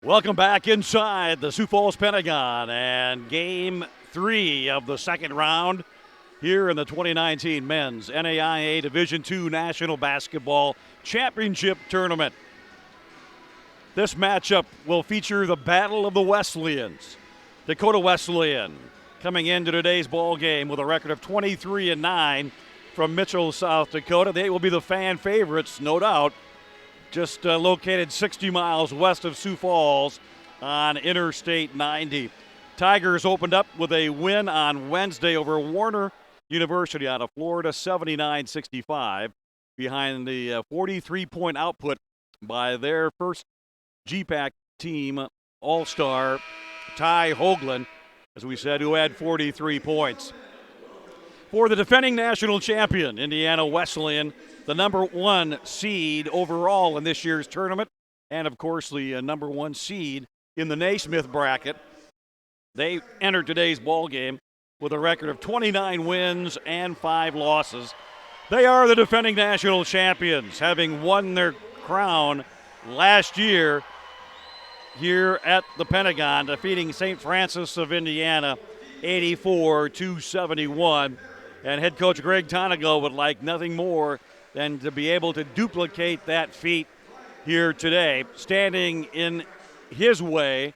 Welcome back inside the Sioux Falls Pentagon and Game 3 of the second round here in the 2019 Men's NAIA Division II National Basketball Championship Tournament. This matchup will feature the Battle of the Wesleyans. Dakota Wesleyan coming into today's ball game with a record of 23-9 from Mitchell, South Dakota. They will be the fan favorites, no doubt. Just located 60 miles west of Sioux Falls on Interstate 90. Tigers opened up with a win on Wednesday over Warner University out of Florida, 79-65, behind the 43-point output by their first GPAC team all-star, Ty Hoagland, as we said, who had 43 points. For the defending national champion, Indiana Wesleyan, the number 1 seed overall in this year's tournament, and of course the number 1 seed in the Naismith bracket. They entered today's ball game with a record of 29 wins and 5 losses. They are the defending national champions, having won their crown last year here at the Pentagon, defeating St. Francis of Indiana 84-71. And head coach Greg Tonigo would like nothing more than to be able to duplicate that feat here today. Standing in his way,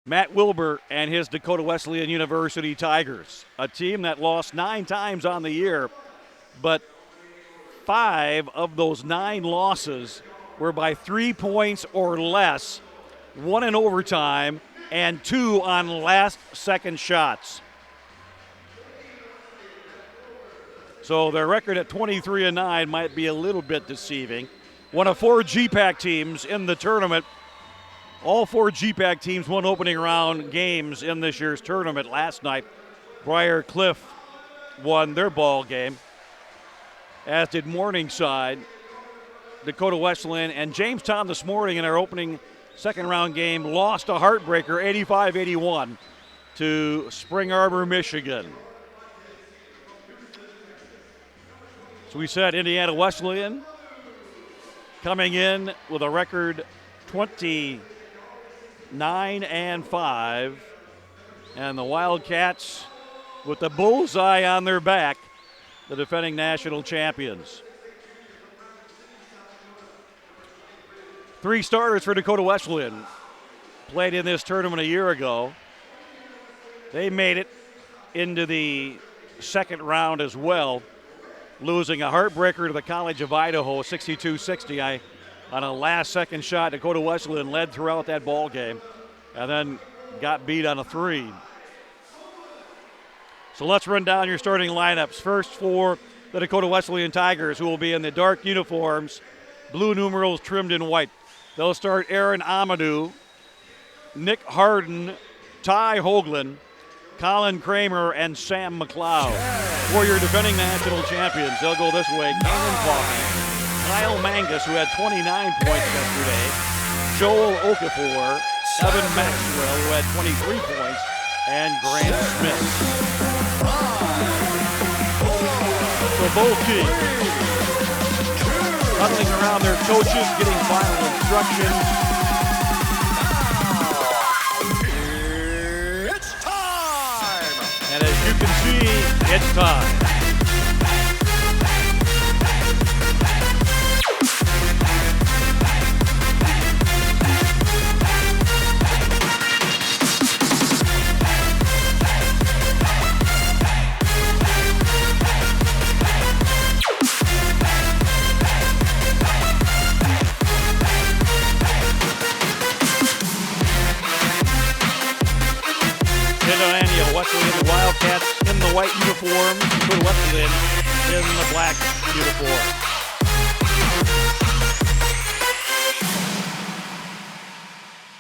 Matt Wilbur and his Dakota Wesleyan University Tigers, a team that lost 9 times on the year, but 5 of those 9 losses were by 3 points or less, 1 in overtime, and 2 on last-second shots. So their record at 23-9 might be a little bit deceiving. One of 4 GPAC teams in the tournament. All 4 GPAC teams won opening round games in this year's tournament last night. Briar Cliff won their ball game, as did Morningside, Dakota Wesleyan, and Jamestown this morning in their opening second round game lost a heartbreaker 85-81 to Spring Arbor, Michigan. So we said Indiana Wesleyan coming in with a record 29-5, and the Wildcats with the bullseye on their back, the defending national champions. 3 starters for Dakota Wesleyan played in this tournament a year ago. They made it into the second round as well, losing a heartbreaker to the College of Idaho, 62-60. On a last-second shot, Dakota Wesleyan led throughout that ball game and then got beat on a 3. So let's run down your starting lineups. First for the Dakota Wesleyan Tigers, who will be in the dark uniforms, blue numerals trimmed in white. They'll start Aaron Amadou, Nick Harden, Ty Hoagland, Colin Kramer, and Sam McLeod. For your defending national champions, they'll go this way. Cannon Coffin, Kyle Mangus, who had 29 points yesterday, Joel Okafor, Evan Maxwell, who had 23 points, and Grant Smith. So both teams huddling around their coaches, getting final instructions. And as you can see, it's time. Wesleyan, the Wildcats in the white uniform, Dakota Wesleyan in the black uniform.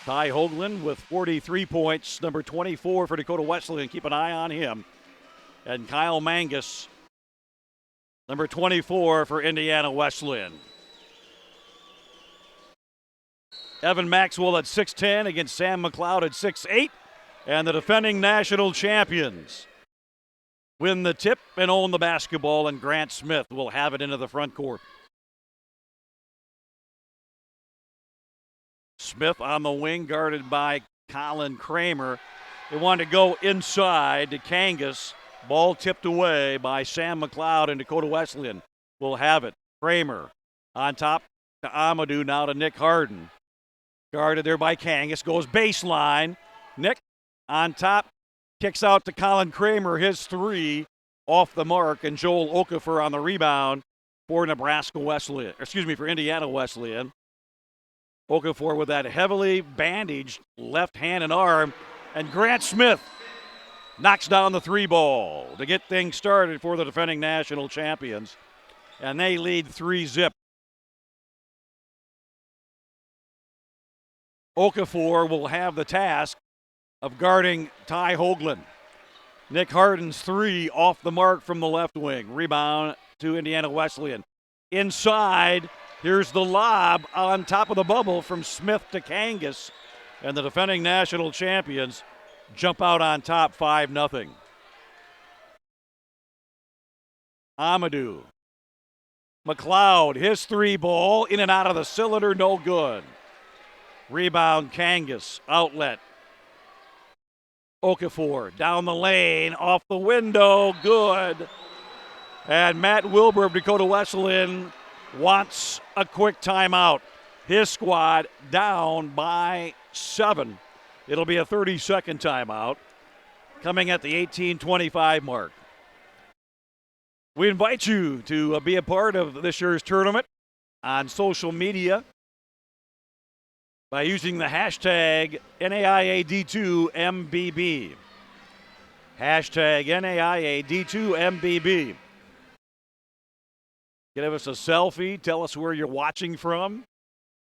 Ty Hoagland with 43 points, number 24 for Dakota Wesleyan. Keep an eye on him. And Kyle Mangus, number 24 for Indiana Wesleyan. Evan Maxwell at 6'10" against Sam McLeod at 6'8". And the defending national champions win the tip and own the basketball, and Grant Smith will have it into the front court. Smith on the wing, guarded by Colin Kramer. They wanted to go inside to Kangas. Ball tipped away by Sam McLeod, and Dakota Wesleyan will have it. Kramer on top to Amadou, now to Nick Harden. Guarded there by Kangas, goes baseline. Nick on top, kicks out to Colin Kramer, his three off the mark, and Joel Okafor on the rebound for Indiana Wesleyan. Okafor with that heavily bandaged left hand and arm, and Grant Smith knocks down the three ball to get things started for the defending national champions, and they lead 3-0. Okafor will have the task of guarding Ty Hoagland. Nick Harden's three off the mark from the left wing. Rebound to Indiana Wesleyan. Inside, here's the lob on top of the bubble from Smith to Kangas. And the defending national champions jump out on top 5-0. Amadou. McLeod, his three ball in and out of the cylinder, no good. Rebound Kangas, outlet. Okafor down the lane, off the window, good. And Matt Wilbur of Dakota Wesleyan wants a quick timeout. His squad down by 7. It'll be a 30-second timeout coming at the 18:25 mark. We invite you to be a part of this year's tournament on social media by using the hashtag NAIAD2MBB. Hashtag NAIAD2MBB. Give us a selfie. Tell us where you're watching from,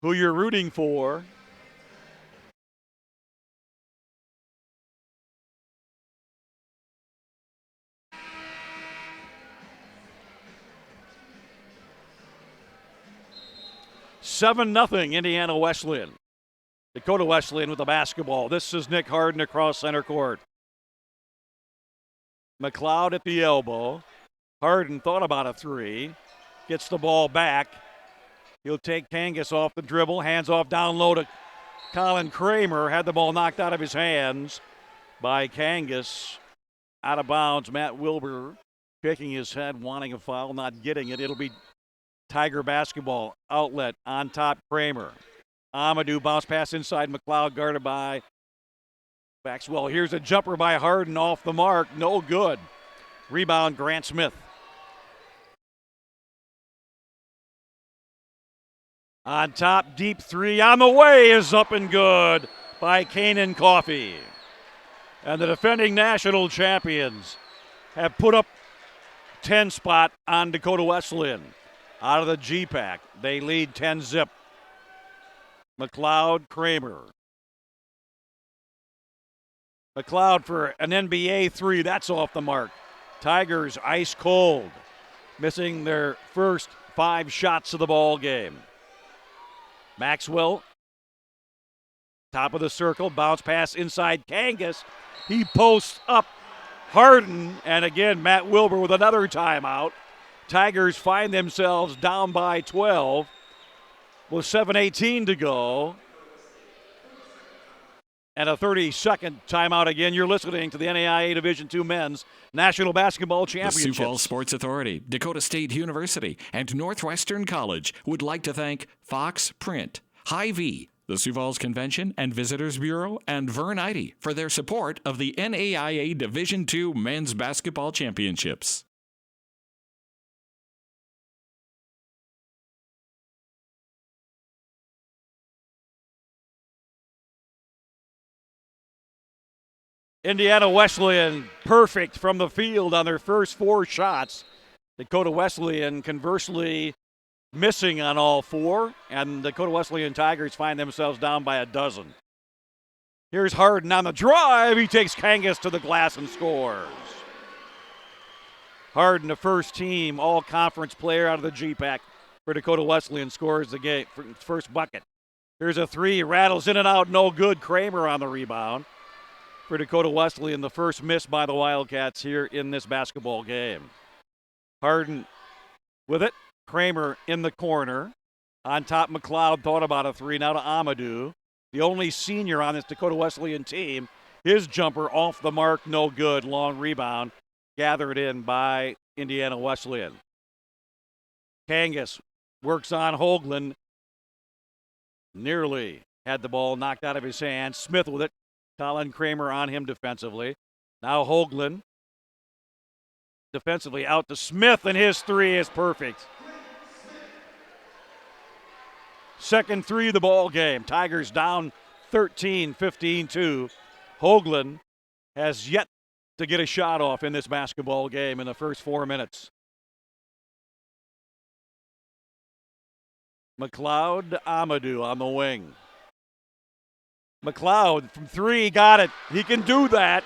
who you're rooting for. Seven nothing Indiana Wesleyan. Dakota Wesleyan with the basketball. This is Nick Harden across center court. McLeod at the elbow. Harden thought about a three. Gets the ball back. He'll take Kangas off the dribble. Hands off down low to Colin Kramer. Had the ball knocked out of his hands by Kangas. Out of bounds. Matt Wilbur shaking his head, wanting a foul, not getting it. It'll be Tiger basketball. Outlet on top, Kramer. Amadou bounce pass inside. McLeod guarded by Maxwell. Here's a jumper by Harden off the mark. No good. Rebound, Grant Smith. On top, deep three on the way is up and good by Kanan Coffey. And the defending national champions have put up 10 spot on Dakota Wesleyan. Out of the G-Pack, they lead 10-0. McLeod, Kramer. McLeod for an NBA three. That's off the mark. Tigers ice cold, missing their first 5 shots of the ball game. Maxwell, top of the circle, bounce pass inside Kangas. He posts up Harden, and again, Matt Wilbur with another timeout. Tigers find themselves down by 12 with 7:18 to go. And a 30-second timeout again. You're listening to the NAIA Division II Men's National Basketball Championships. The Sioux Falls Sports Authority, Dakota State University, and Northwestern College would like to thank Fox Print, Hy-Vee, the Sioux Falls Convention and Visitors Bureau, and Vern Eide for their support of the NAIA Division II Men's Basketball Championships. Indiana Wesleyan perfect from the field on their first 4 shots. Dakota Wesleyan conversely missing on all 4, and Dakota Wesleyan Tigers find themselves down by a dozen. Here's Harden on the drive. He takes Kangas to the glass and scores. Harden, the first team all-conference player out of the G-Pack for Dakota Wesleyan, scores the game, first bucket. Here's a three, rattles in and out, no good. Kramer on the rebound for Dakota Wesleyan, the first miss by the Wildcats here in this basketball game. Harden with it. Kramer in the corner. On top, McLeod thought about a three. Now to Amadou, the only senior on this Dakota Wesleyan team. His jumper off the mark, no good. Long rebound, gathered in by Indiana Wesleyan. Kangas works on Hoagland. Nearly had the ball knocked out of his hand. Smith with it. Colin Kramer on him defensively. Now Hoagland defensively out to Smith, and his three is perfect. Second three of the ball game. Tigers down 13, 15-2. Hoagland has yet to get a shot off in this basketball game in the first 4 minutes. McLeod, Amadou on the wing. McLeod from three, got it. He can do that.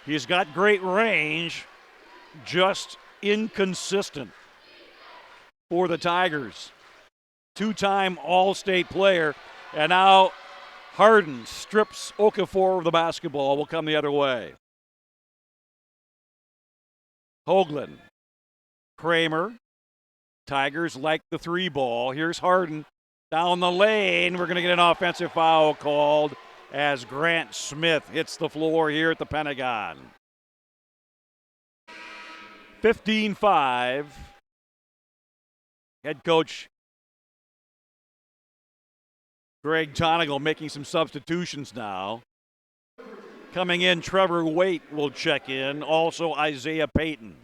He's got great range, just inconsistent for the Tigers. Two-time All-State player, and now Harden strips Okafor of the basketball. Will come the other way. Hoagland, Kramer. Tigers like the three ball. Here's Harden down the lane. We're going to get an offensive foul called as Grant Smith hits the floor here at the Pentagon. 15-5. Head coach Greg Tonigal making some substitutions now. Coming in, Trevor Waite will check in. Also, Isaiah Payton.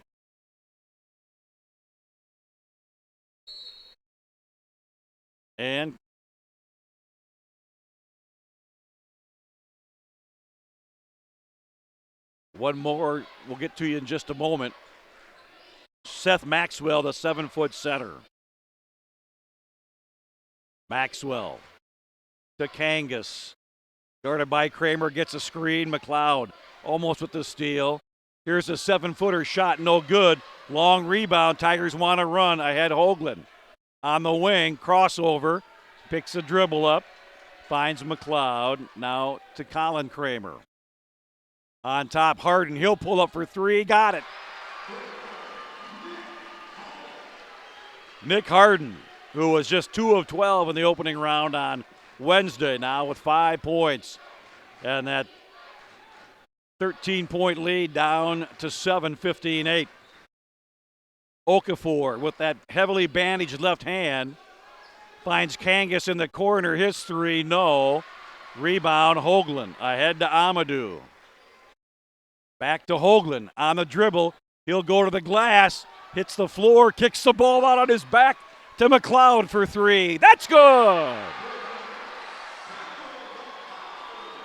And one more we'll get to you in just a moment. Seth Maxwell, the 7-foot center. Maxwell to Kangas. Guarded by Kramer, gets a screen. McLeod almost with the steal. Here's a 7-footer shot, no good. Long rebound. Tigers want to run. Ahead Hoagland. On the wing, crossover. Picks a dribble up. Finds McLeod. Now to Colin Kramer. On top, Harden. He'll pull up for three. Got it. Nick Harden, who was just 2 of 12 in the opening round on Wednesday, now with 5 points. And that 13-point lead down to 7, 15-8. Okafor with that heavily bandaged left hand finds Kangas in the corner. His three, no. Rebound, Hoagland. Ahead to Amadou. Back to Hoagland on the dribble. He'll go to the glass. Hits the floor, kicks the ball out on his back to McLeod for three. That's good.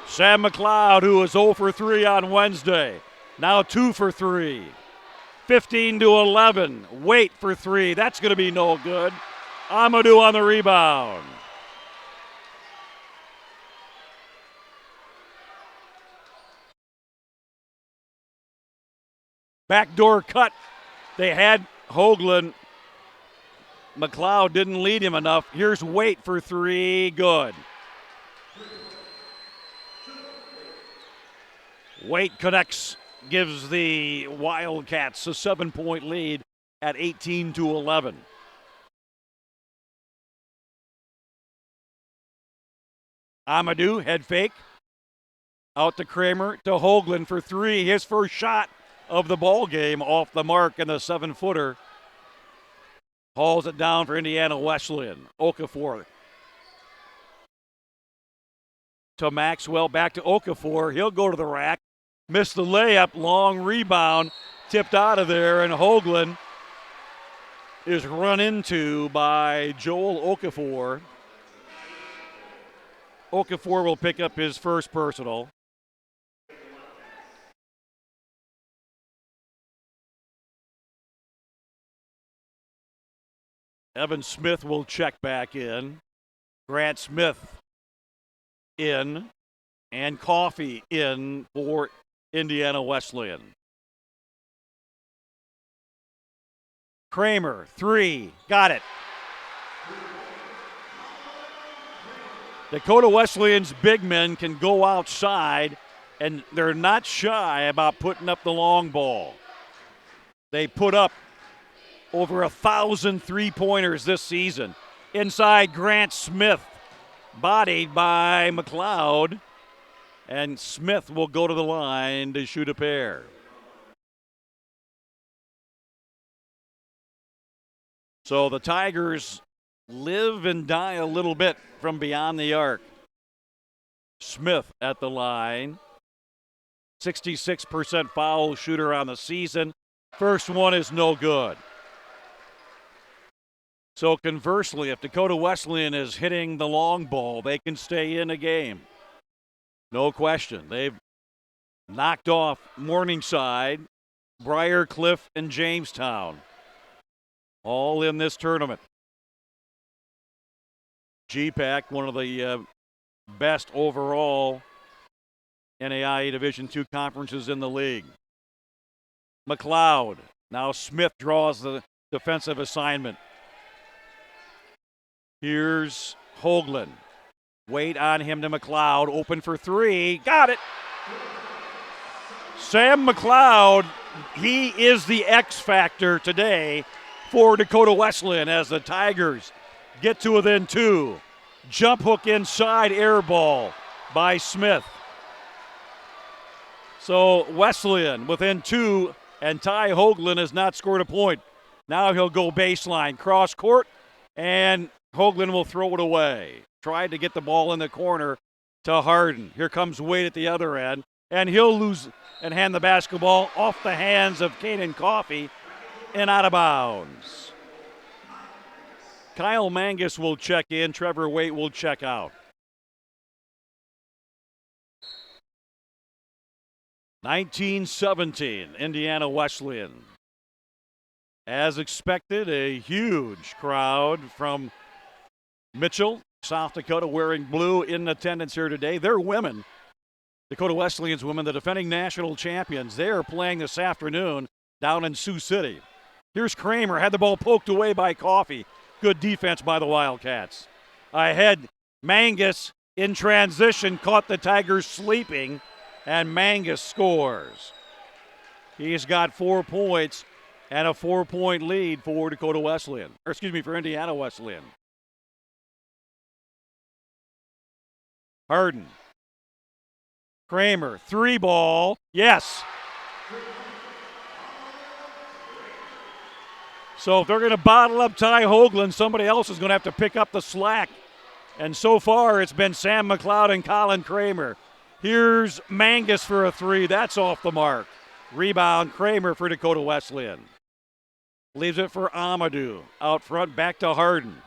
Sam McLeod, who was 0 for 3 on Wednesday, now 2 for 3. 15-11. Wait for three. That's going to be no good. Amadou on the rebound. Backdoor cut. They had Hoagland. McLeod didn't lead him enough. Here's Waite for three. Good. Waite connects, gives the Wildcats a 7-point lead at 18-11. Amadou, head fake. Out to Kramer, to Hoagland for three. His first shot of the ball game off the mark, and the 7-footer hauls it down for Indiana Wesleyan. Okafor to Maxwell, back to Okafor. He'll go to the rack. Missed the layup, long rebound, tipped out of there, and Hoagland is run into by Joel Okafor. Okafor will pick up his first personal. Evan Smith will check back in. Grant Smith in. And Coffey in for Indiana Wesleyan. Kramer, three. Got it. Dakota Wesleyan's big men can go outside, and they're not shy about putting up the long ball. They put up over 1,000 three-pointers this season. Inside, Grant Smith, bodied by McLeod, and Smith will go to the line to shoot a pair. So the Tigers live and die a little bit from beyond the arc. Smith at the line, 66% foul shooter on the season. First one is no good. So conversely, if Dakota Wesleyan is hitting the long ball, they can stay in a game. No question. They've knocked off Morningside, Briarcliff, and Jamestown, all in this tournament. GPAC, one of the best overall NAIA Division II conferences in the league. McLeod. Now Smith draws the defensive assignment. Here's Hoagland. Wait on him to McLeod. Open for three. Got it. Sam McLeod, he is the X factor today for Dakota Wesleyan as the Tigers get to within two. Jump hook inside, air ball by Smith. So Wesleyan within two, and Ty Hoagland has not scored a point. Now he'll go baseline, cross court, and Hoagland will throw it away. Tried to get the ball in the corner to Harden. Here comes Wade at the other end, and he'll lose and hand the basketball off the hands of Kanan Coffey and out of bounds. Kyle Mangus will check in. Trevor Waite will check out. 1917, Indiana Wesleyan. As expected, a huge crowd from Mitchell, South Dakota, wearing blue in attendance here today. They're women. Dakota Wesleyan's women, the defending national champions. They are playing this afternoon down in Sioux City. Here's Kramer, had the ball poked away by Coffey. Good defense by the Wildcats. Ahead, Mangus in transition caught the Tigers sleeping, and Mangus scores. He's got 4 points and a 4-point lead for Dakota Wesleyan. Or excuse me, for Indiana Wesleyan. Harden. Kramer, three ball. Yes. So if they're going to bottle up Ty Hoagland, somebody else is going to have to pick up the slack. And so far, it's been Sam McLeod and Colin Kramer. Here's Mangus for a three. That's off the mark. Rebound, Kramer for Dakota Wesleyan. Leaves it for Amadou. Out front, back to Harden.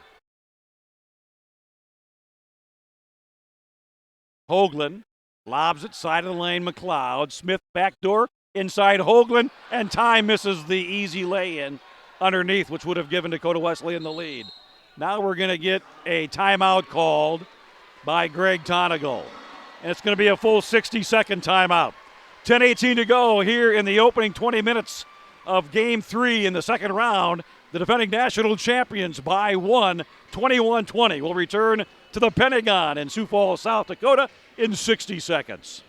Hoagland lobs it, side of the lane, McLeod. Smith backdoor, inside Hoagland, and Ty misses the easy lay-in underneath, which would have given Dakota Wesleyan the lead. Now we're going to get a timeout called by Greg Tonigal. And it's going to be a full 60-second timeout. 10:18 to go here in the opening 20 minutes of Game 3 in the second round. The defending national champions by one, 21-20. Will return to the Pentagon in Sioux Falls, South Dakota in 60 seconds.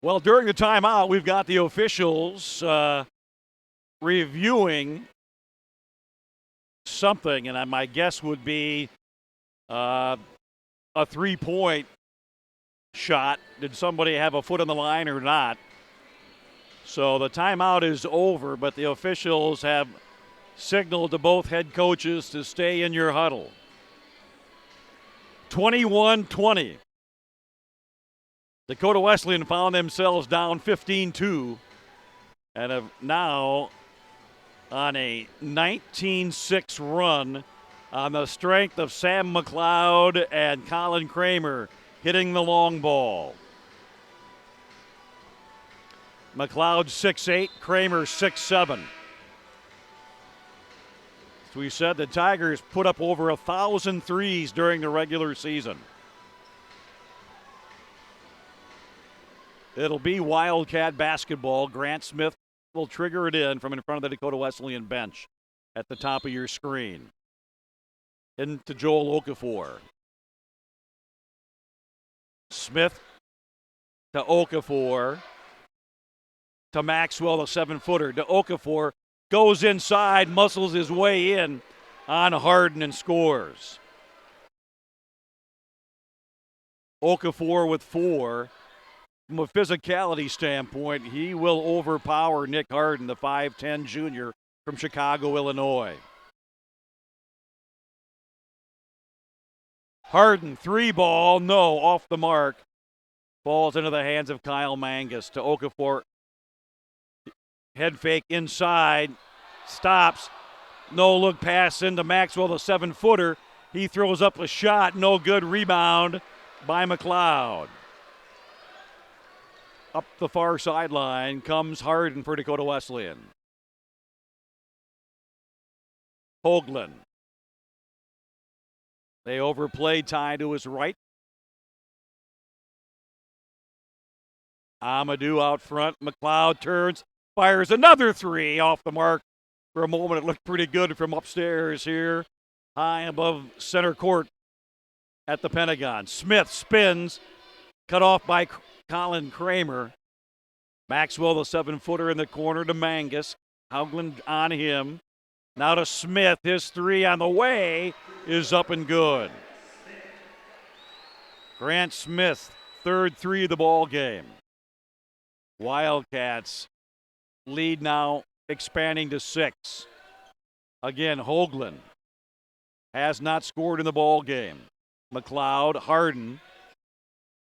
Well, during the timeout, we've got the officials reviewing something, and my guess would be a three-point shot. Did somebody have a foot on the line or not? So the timeout is over, but the officials have signaled to both head coaches to stay in your huddle. 21-20. Dakota Wesleyan found themselves down 15-2 and have now on a 19-6 run on the strength of Sam McLeod and Colin Kramer hitting the long ball. McLeod 6'8", Kramer 6'7". As we said, the Tigers put up over 1,000 threes during the regular season. It'll be Wildcat basketball. Grant Smith will trigger it in from in front of the Dakota Wesleyan bench at the top of your screen. Into Joel Okafor. Smith to Okafor. To Maxwell, the 7-footer. To Okafor. Goes inside, muscles his way in on Harden and scores. Okafor with 4. From a physicality standpoint, he will overpower Nick Harden, the 5'10 junior from Chicago, Illinois. Harden, 3-ball, no, off the mark. Falls into the hands of Kyle Mangus. To Okafor. Head fake inside. Stops. No look pass into Maxwell, the 7-footer. He throws up a shot. No good. Rebound by McLeod. Up the far sideline comes Harden for Dakota Wesleyan. Hoagland. They overplayed Ty to his right. Amadou out front. McLeod turns, fires another 3 off the mark. For a moment, it looked pretty good from upstairs here, high above center court at the Pentagon. Smith spins, cut off by Colin Kramer. Maxwell, the 7-footer in the corner to Mangus. Hoagland on him. Now to Smith. His 3 on the way is up and good. Grant Smith, third 3 of the ball game. Wildcats lead now expanding to 6. Again, Hoagland has not scored in the ball game. McLeod, Harden,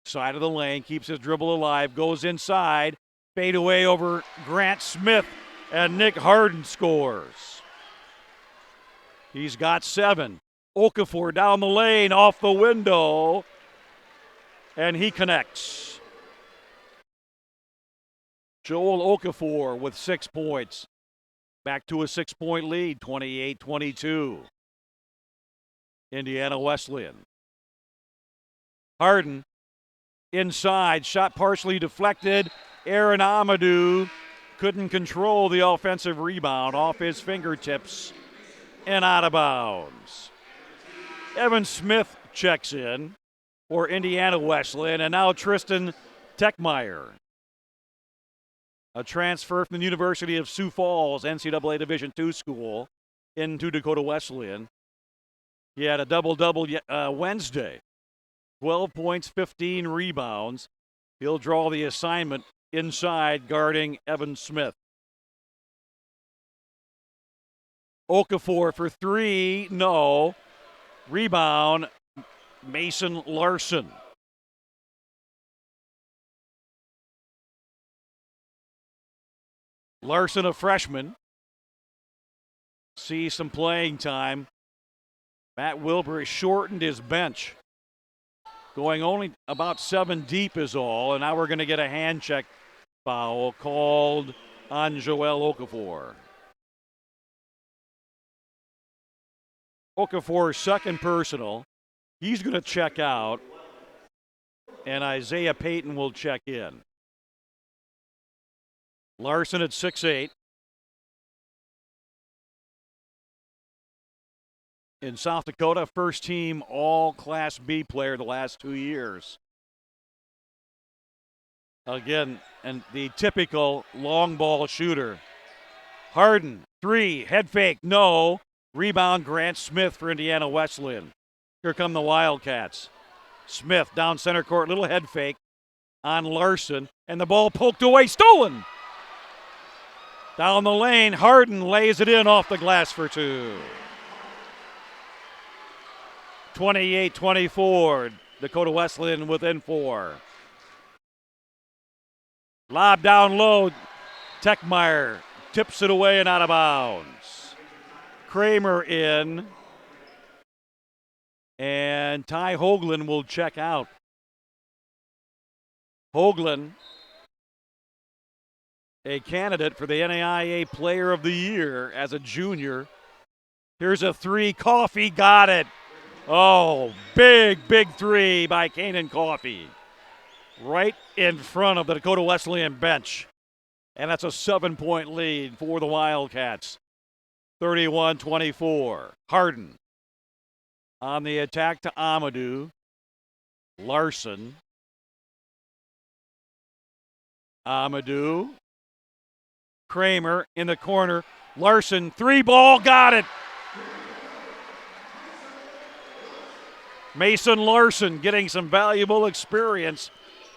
side of the lane, keeps his dribble alive, goes inside, fade away over Grant Smith, and Nick Harden scores. He's got 7. Okafor down the lane, off the window, and he connects. Joel Okafor with 6 points. Back to a 6-point lead, 28-22. Indiana Wesleyan. Harden inside, shot partially deflected. Aaron Amadou couldn't control the offensive rebound off his fingertips and out of bounds. Evan Smith checks in for Indiana Wesleyan, and now Tristan Techmeyer, a transfer from the University of Sioux Falls NCAA Division II school into Dakota Wesleyan. He had a double-double Wednesday. 12 points, 15 rebounds. He'll draw the assignment inside guarding Evan Smith. Okafor for 3, no. Rebound, Mason Larson. Larson, a freshman, sees some playing time. Matt Wilbur has shortened his bench, going only about 7 deep is all, and now we're going to get a hand check foul called on Joel Okafor. Okafor's second personal. He's going to check out, and Isaiah Payton will check in. Larson at 6'8". In South Dakota, first team all Class B player the last 2 years. Again, and the typical long ball shooter. Harden, 3, head fake, no. Rebound, Grant Smith for Indiana Wesleyan. Here come the Wildcats. Smith down center court, little head fake on Larson, and the ball poked away, stolen Down the lane, Harden lays it in off the glass for two. 28-24, Dakota Wesleyan within four. Lob down low, Techmeyer tips it away and out of bounds. Kramer in, and Ty Hoagland will check out. Hoagland, a candidate for the NAIA Player of the Year as a junior. Here's a three, Coffey got it. Oh, big three by Kanan Coffey. Right in front of the Dakota Wesleyan bench. And that's a 7-point lead for the Wildcats. 31-24. Harden on the attack to Amadou. Larson. Amadou. Kramer in the corner. Larson, three ball, got it. Mason Larson getting some valuable experience.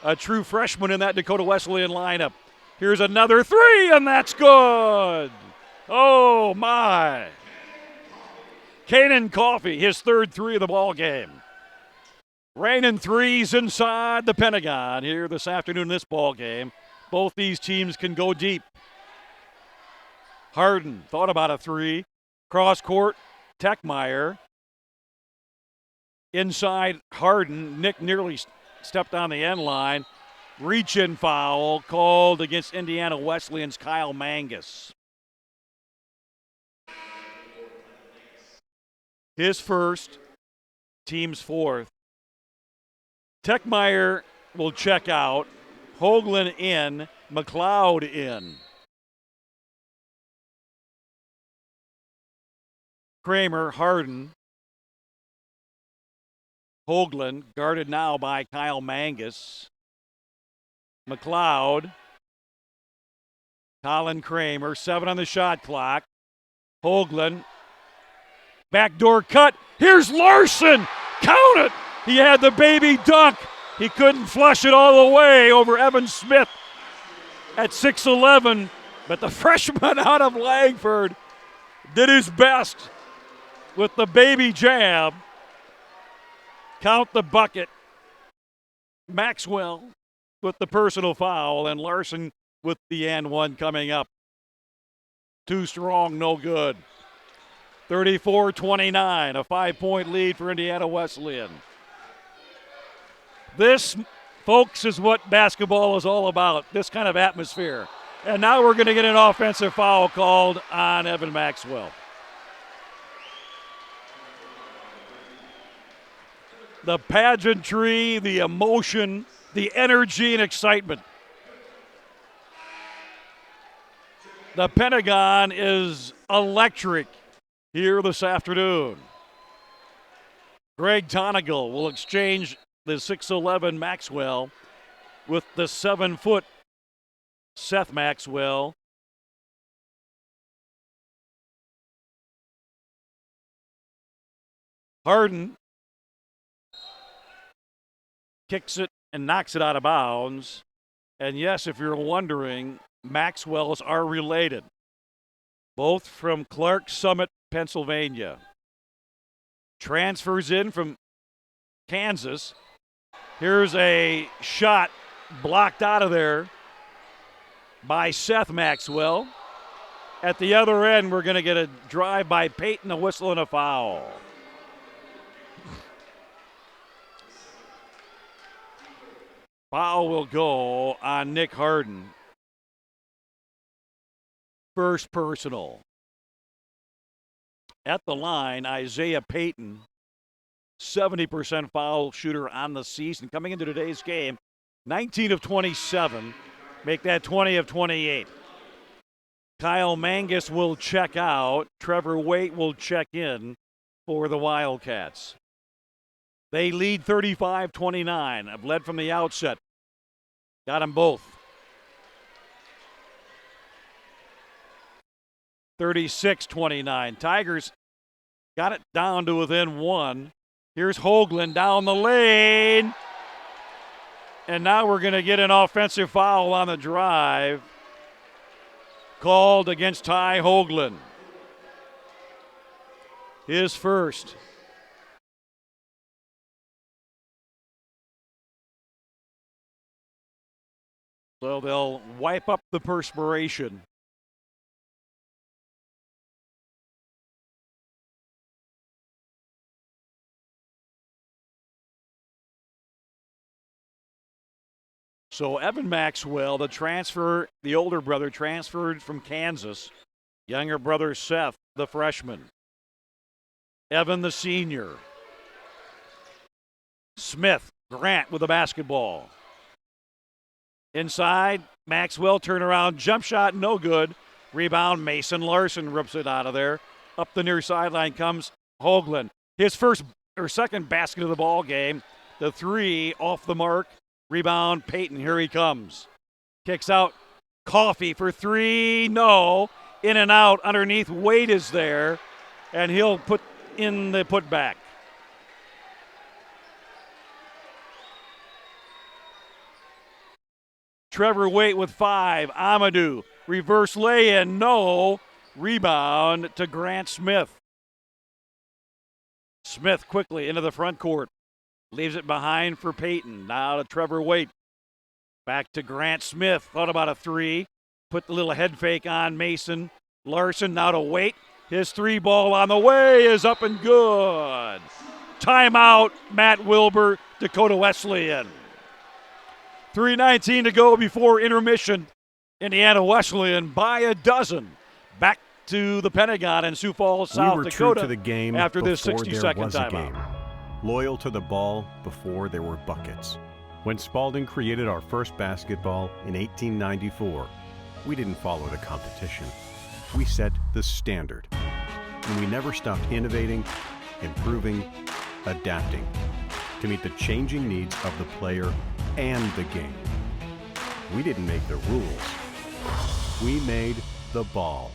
A true freshman in that Dakota Wesleyan lineup. Here's another three, and that's good. Oh, my. Kanan Coffey, his third three of the ball game. Raining threes inside the Pentagon here this afternoon in this ball game. Both these teams can go deep. Harden thought about a three. Cross court, Techmeyer. Inside Harden, Nick nearly stepped on the end line. Reach-in foul called against Indiana Wesleyan's Kyle Mangus. His first, team's fourth. Techmeyer will check out. Hoagland in, McLeod in. Kramer, Harden. Hoagland, guarded now by Kyle Mangus. McLeod. Colin Kramer, 7 on the shot clock. Hoagland. Backdoor cut. Here's Larson. Count it. He had the baby dunk. He couldn't flush it all the way over Evan Smith at 6'11", but the freshman out of Langford did his best with the baby jam. Count the bucket. Maxwell with the personal foul, and Larson with the and one coming up. Too strong, no good. 34-29, a 5-point lead for Indiana Wesleyan. This, folks, is what basketball is all about, this kind of atmosphere. And now we're going to get an offensive foul called on Evan Maxwell. The pageantry, the emotion, the energy and excitement. The Pentagon is electric here this afternoon. Greg Tonigal will exchange the 6'11 Maxwell with the 7-foot Seth Maxwell. Harden kicks it and knocks it out of bounds. And yes, if you're wondering, Maxwells are related. Both from Clark Summit, Pennsylvania. Transfers in from Kansas. Here's a shot blocked out of there by Seth Maxwell. At the other end, we're going to get a drive by Peyton, a whistle and a foul. Foul will go on Nick Harden. First personal. At the line, Isaiah Payton, 70% foul shooter on the season. Coming into today's game, 19 of 27. Make that 20 of 28. Kyle Mangus will check out. Trevor Waite will check in for the Wildcats. They lead 35-29. Have led from the outset. Got them both. 36-29. Tigers got it down to within one. Here's Hoagland down the lane. And now we're going to get an offensive foul on the drive. called against Ty Hoagland. His first. So they'll wipe up the perspiration. So Evan Maxwell, the older brother, transferred from Kansas. Younger brother Seth, the freshman. Evan, the senior. Smith, Grant with the basketball. Inside, Maxwell, turnaround, jump shot, no good. Rebound, Mason Larson rips it out of there. Up the near sideline comes Hoagland. His second basket of the ball game. The three off the mark. Rebound, Peyton, here he comes. Kicks out, Coffee for three, no. In and out, underneath, Wade is there, and he'll put in the putback. Trevor Waite with 5, Amadou, reverse lay-in, no. Rebound to Grant Smith. Smith quickly into the front court. Leaves it behind for Peyton. Now to Trevor Waite. Back to Grant Smith. Thought about a three. Put the little head fake on Mason. Larson now to Waite. His three ball on the way is up and good. Timeout, Matt Wilbur, Dakota Wesleyan. 3:19 to go before intermission. Indiana Wesleyan by a dozen. Back to the Pentagon in Sioux Falls, South Dakota. We were true to the game after this before 60-second there was a timeout. game. Loyal to the ball before there were buckets. When Spalding created our first basketball in 1894, we didn't follow the competition. We set the standard. And we never stopped innovating, improving, adapting to meet the changing needs of the player and the game. We didn't make the rules. We made the ball.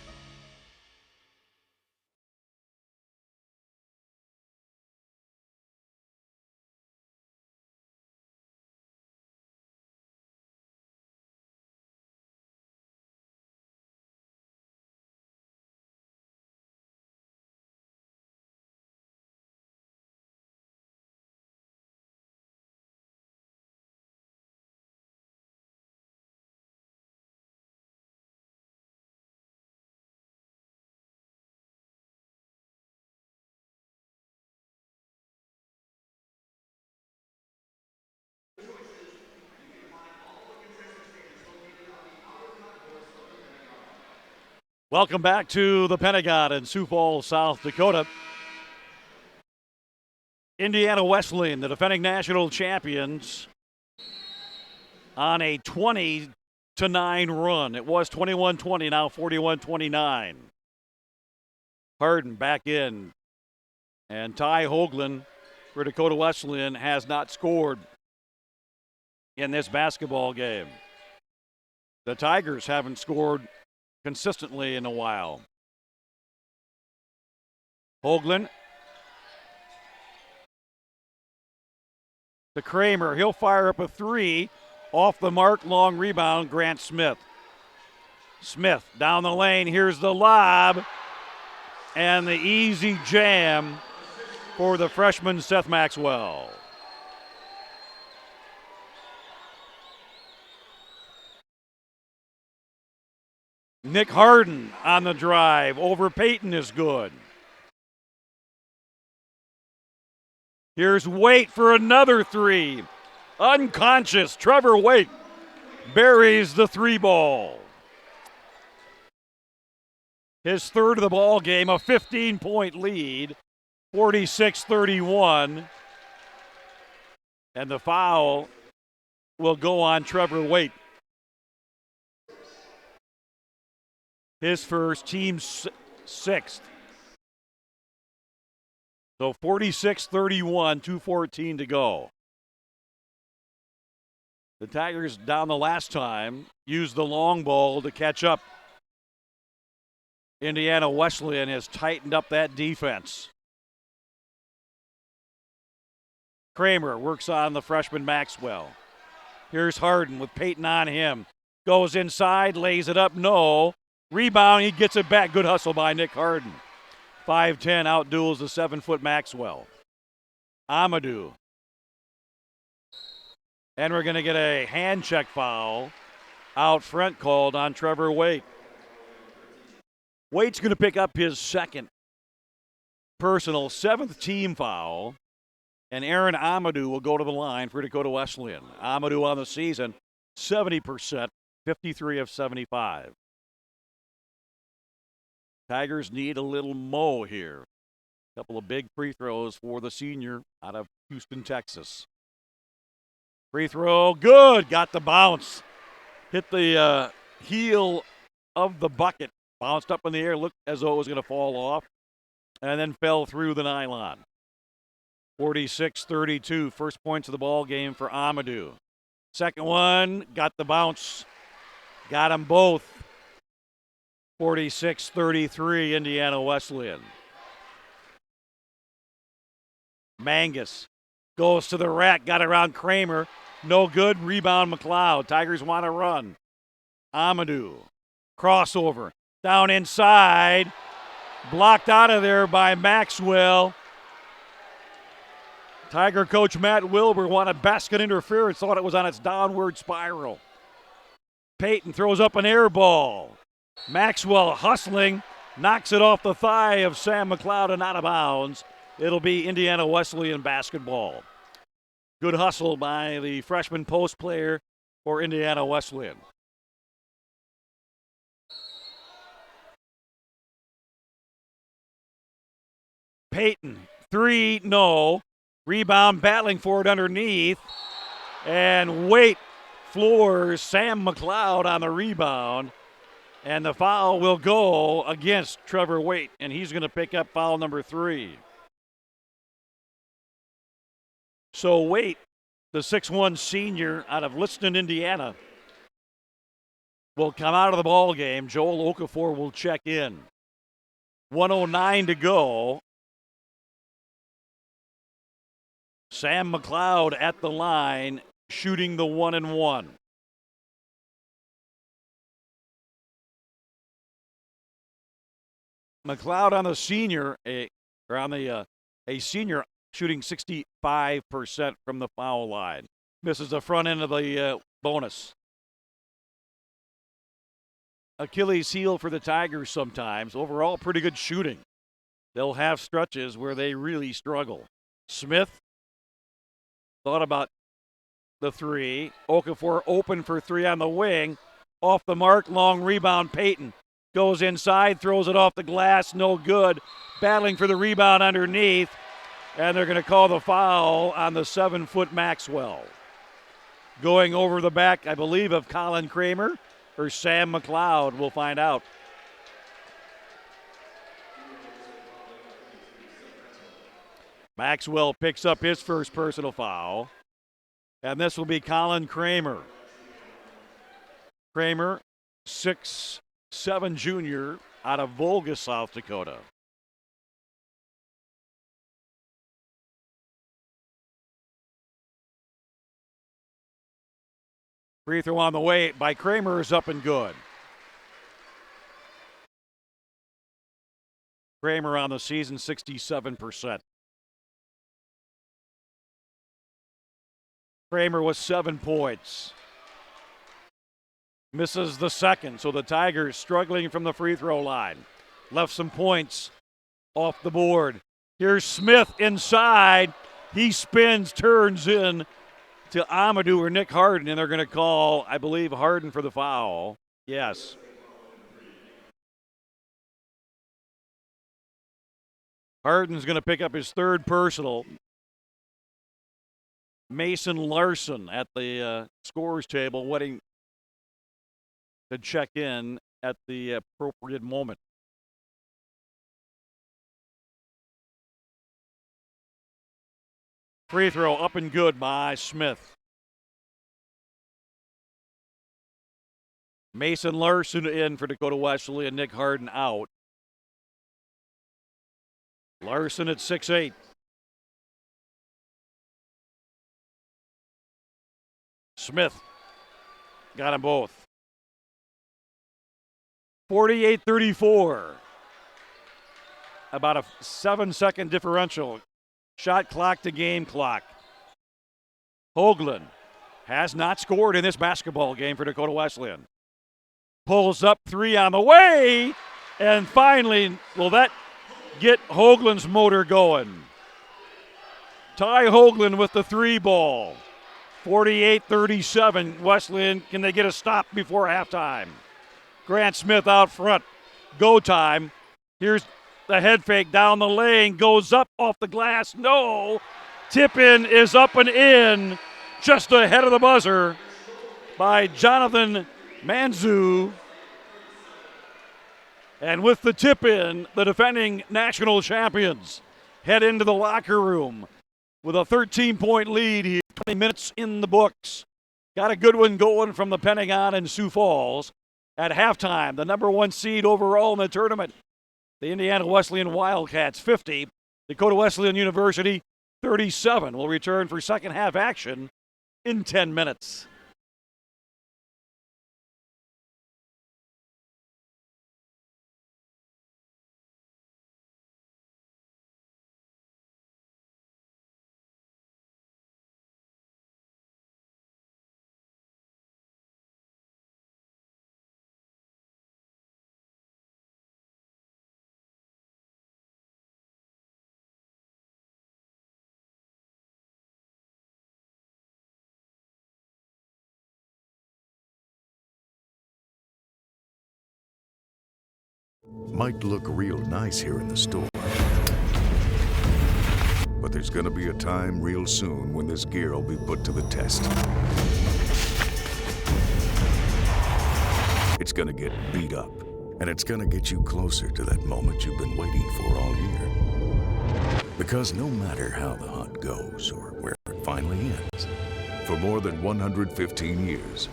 Welcome back to the Pentagon in Sioux Falls, South Dakota. Indiana Wesleyan, the defending national champions, on a 20-9 run. It was 21-20, now 41-29. Harden back in. And Ty Hoagland for Dakota Wesleyan has not scored in this basketball game. The Tigers haven't scored consistently in a while. Hoagland to Kramer. He'll fire up a three. Off the mark, long rebound, Grant Smith. Smith down the lane. Here's the lob. And the easy jam for the freshman Seth Maxwell. Nick Harden on the drive. Over Peyton is good. Here's Waite for another three. Unconscious, Trevor Waite buries the three ball. His third of the ball game, a 15-point lead, 46-31. And the foul will go on Trevor Waite. His first, team sixth. So 46-31, 2:14 to go. The Tigers down the last time used the long ball to catch up. Indiana Wesleyan has tightened up that defense. Kramer works on the freshman Maxwell. Here's Harden with Peyton on him. Goes inside, lays it up, no. Rebound, he gets it back. Good hustle by Nick Harden. 5'10", outduels the 7-foot Maxwell. Amadou. And we're going to get a hand check foul out front called on Trevor Waite. Waite's going to pick up his second personal 7th team foul. And Aaron Amadou will go to the line for Dakota Wesleyan. Amadou on the season, 70%, 53 of 75. Tigers need a little mo here. A couple of big free throws for the senior out of Houston, Texas. Free throw, good. Got the bounce. Hit the heel of the bucket. Bounced up in the air, looked as though it was going to fall off, and then fell through the nylon. 46-32, first points of the ball game for Amadou. Second one, got the bounce. Got them both. 46-33, Indiana Wesleyan. Mangus goes to the rack, got around Kramer. No good, rebound McLeod. Tigers want to run. Amadou, crossover, down inside. Blocked out of there by Maxwell. Tiger coach Matt Wilbur wanted basket interference, thought it was on its downward spiral. Payton throws up an air ball. Maxwell hustling, knocks it off the thigh of Sam McLeod and out of bounds. It'll be Indiana Wesleyan basketball. Good hustle by the freshman post player for Indiana Wesleyan. Payton, 3, no. Rebound, battling for it underneath. And Waite floors Sam McLeod on the rebound. And the foul will go against Trevor Waite, and he's going to pick up foul number 3. So Waite, the 6'1 senior out of Liston, Indiana, will come out of the ball game. Joel Okafor will check in. 1:09 to go. Sam McLeod at the line, shooting the 1-and-1. McLeod on the senior, a senior shooting 65% from the foul line. Misses the front end of the bonus. Achilles heel for the Tigers sometimes. Overall, pretty good shooting. They'll have stretches where they really struggle. Smith thought about the 3. Okafor open for 3 on the wing. Off the mark, long rebound. Payton goes inside, throws it off the glass, no good. Battling for the rebound underneath, and they're going to call the foul on the 7-foot Maxwell. Going over the back, I believe, of Colin Kramer or Sam McLeod. We'll find out. Maxwell picks up his first personal foul, and this will be Colin Kramer. Kramer, 6'7" junior out of Volga, South Dakota. Free throw on the way by Kramer is up and good. Kramer on the season, 67%. Kramer with 7 points. Misses the second, so the Tigers struggling from the free throw line. Left some points off the board. Here's Smith inside. He spins, turns in to Amadou or Nick Harden, and they're going to call, I believe, Harden for the foul. Yes. Harden's going to pick up his 3rd personal. Mason Larson at the scorer's table waiting to check in at the appropriate moment. Free throw up and good by Smith. Mason Larson in for Dakota Wesleyan, Nick Harden out. Larson at 6'8". Smith got them both. 48-34. About a 7-second differential. Shot clock to game clock. Hoagland has not scored in this basketball game for Dakota Wesleyan. Pulls up three on the way, and finally, will that get Hoagland's motor going? Ty Hoagland with the three ball. 48-37. Wesleyan, can they get a stop before halftime? Grant Smith out front. Go time. Here's the head fake down the lane. Goes up off the glass. No. Tip in is up and in. Just ahead of the buzzer by Jonathan Manzu. And with the tip in, the defending national champions head into the locker room with a 13-point lead here. 20 minutes in the books. Got a good one going from the Pentagon and Sioux Falls. At halftime, the number one seed overall in the tournament, the Indiana Wesleyan Wildcats 50, Dakota Wesleyan University 37. Will return for second half action in 10 minutes. Might look real nice here in the store, but there's gonna be a time real soon when this gear will be put to the test. It's gonna get beat up, and it's gonna get you closer to that moment you've been waiting for all year. Because no matter how the hunt goes or where it finally ends, for more than 115 years,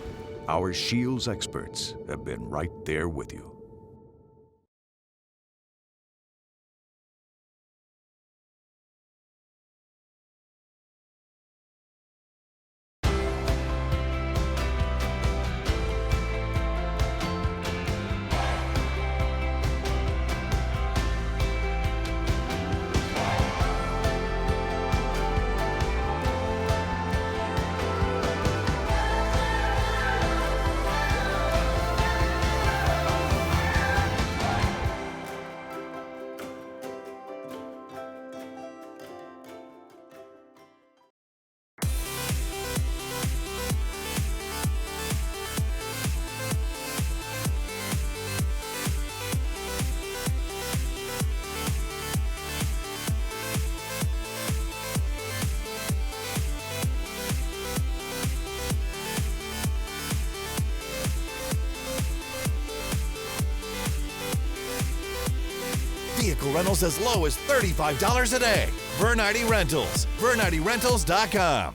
our Shields experts have been right there with you. Vehicle rentals as low as $35 a day. Vernite Rentals. VerniteRentals.com.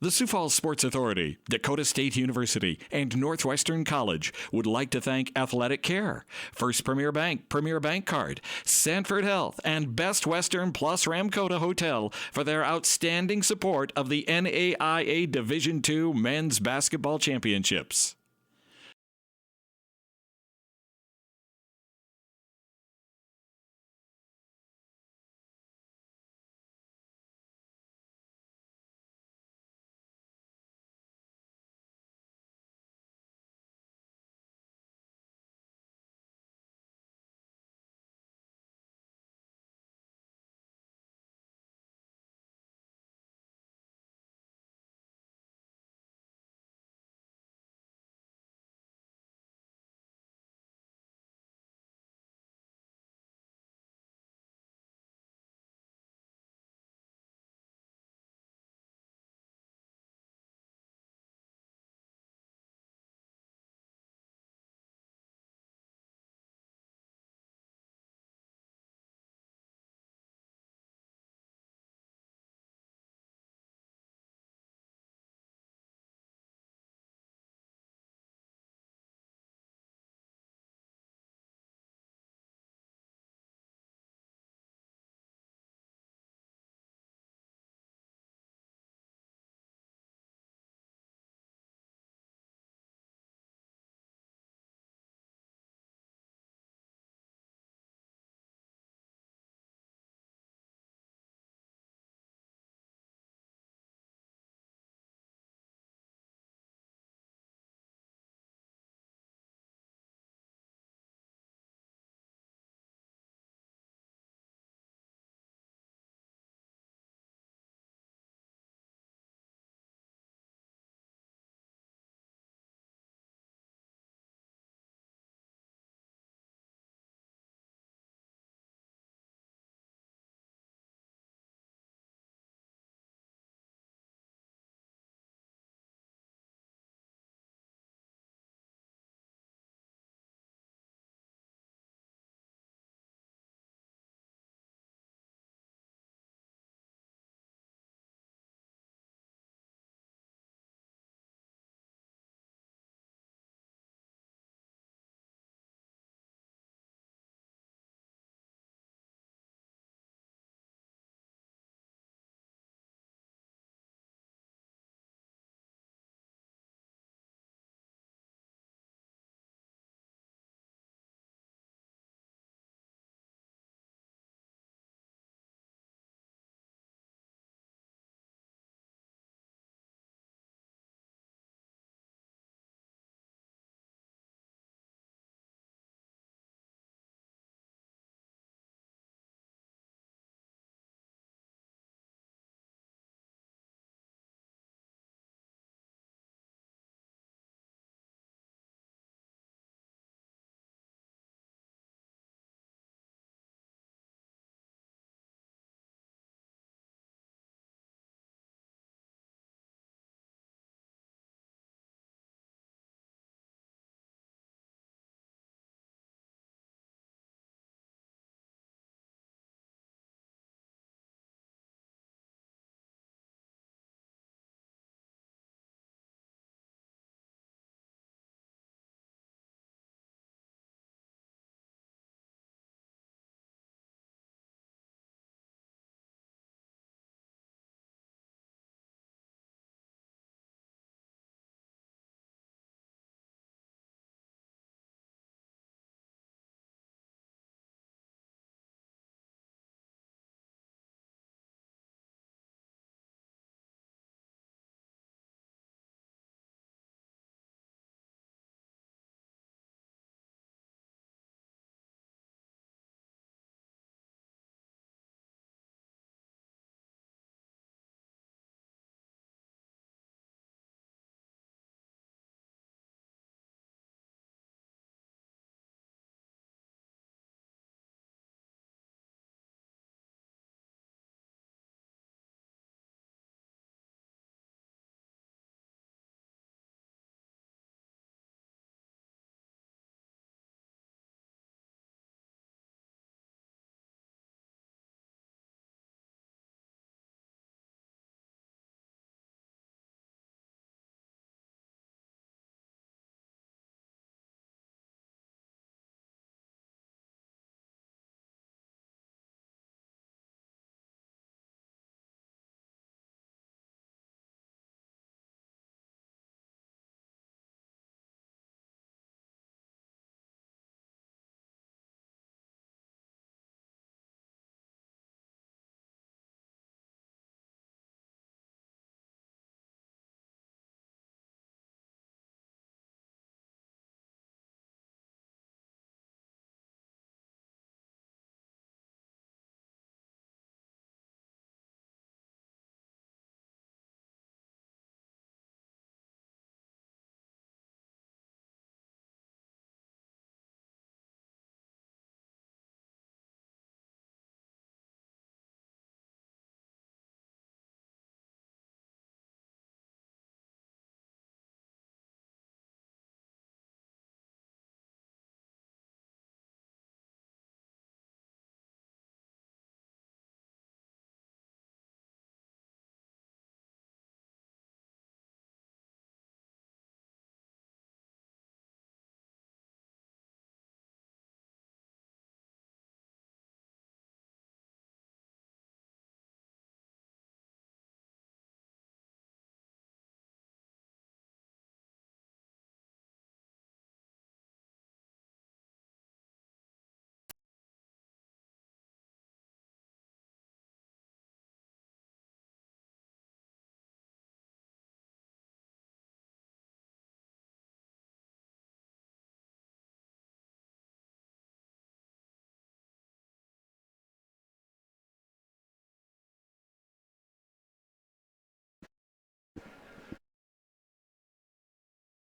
The Sioux Falls Sports Authority, Dakota State University, and Northwestern College would like to thank Athletic Care, First Premier Bank, Premier Bank Card, Sanford Health, and Best Western plus Ramkota Hotel for their outstanding support of the NAIA Division II Men's Basketball Championships.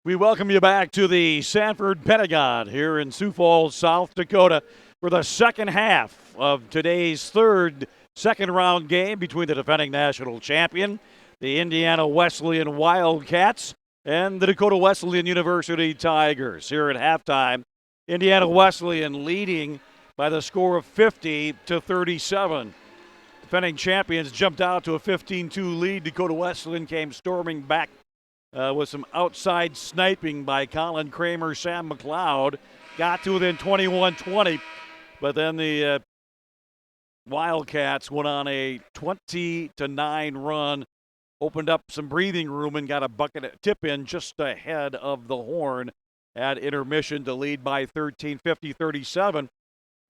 We welcome you back to the Sanford Pentagon here in Sioux Falls, South Dakota, for the second half of today's third second-round game between the defending national champion, the Indiana Wesleyan Wildcats, and the Dakota Wesleyan University Tigers. Here at halftime, Indiana Wesleyan leading by the score of 50-37. Defending champions jumped out to a 15-2 lead. Dakota Wesleyan came storming back with some outside sniping by Colin Kramer, Sam McLeod. Got to within 21-20, but then the Wildcats went on a 20-9 run, opened up some breathing room, and got a bucket tip in just ahead of the horn at intermission to lead by 13, 50-37.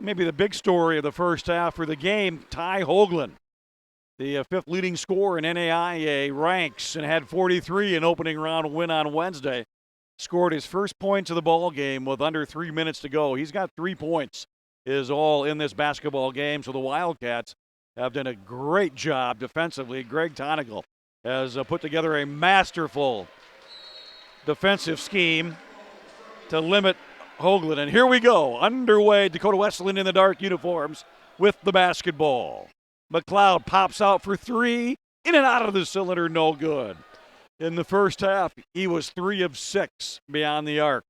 Maybe the big story of the first half for the game, Ty Hoagland, the fifth leading scorer in NAIA ranks, and had 43 in opening round win on Wednesday. Scored his first points of the ball game with under 3 minutes to go. He's got 3 points, is all in this basketball game. So the Wildcats have done a great job defensively. Greg Tonigal has put together a masterful defensive scheme to limit Hoagland. And here we go, underway. Dakota Wesleyan in the dark uniforms with the basketball. McLeod pops out for three, in and out of the cylinder, no good. In the first half, he was 3 of 6 beyond the arc.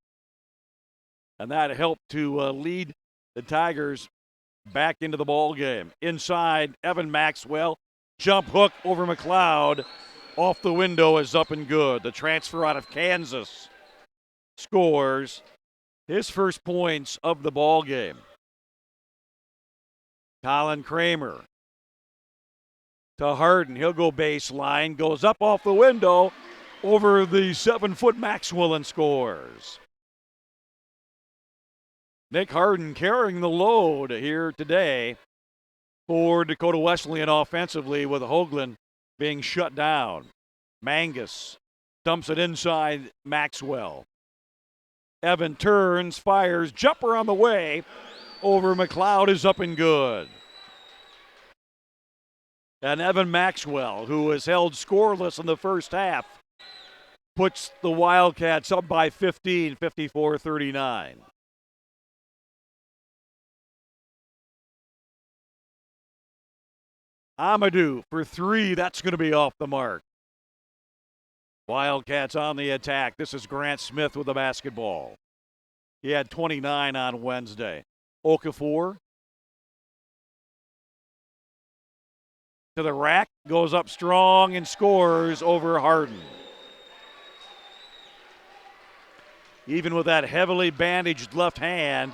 And that helped to lead the Tigers back into the ball game. Inside, Evan Maxwell, jump hook over McLeod. Off the window is up and good. The transfer out of Kansas scores his first points of the ball game. Colin Kramer to Harden. He'll go baseline, goes up off the window over the 7-foot Maxwell and scores. Nick Harden carrying the load here today for Dakota Wesleyan offensively, with Hoagland being shut down. Mangus dumps it inside Maxwell. Evan turns, fires, jumper on the way over McLeod is up and good. And Evan Maxwell, who was held scoreless in the first half, puts the Wildcats up by 15, 54-39. Amadou for 3, that's going to be off the mark. Wildcats on the attack. This is Grant Smith with the basketball. He had 29 on Wednesday. Okafor to the rack, goes up strong and scores over Harden. Even with that heavily bandaged left hand,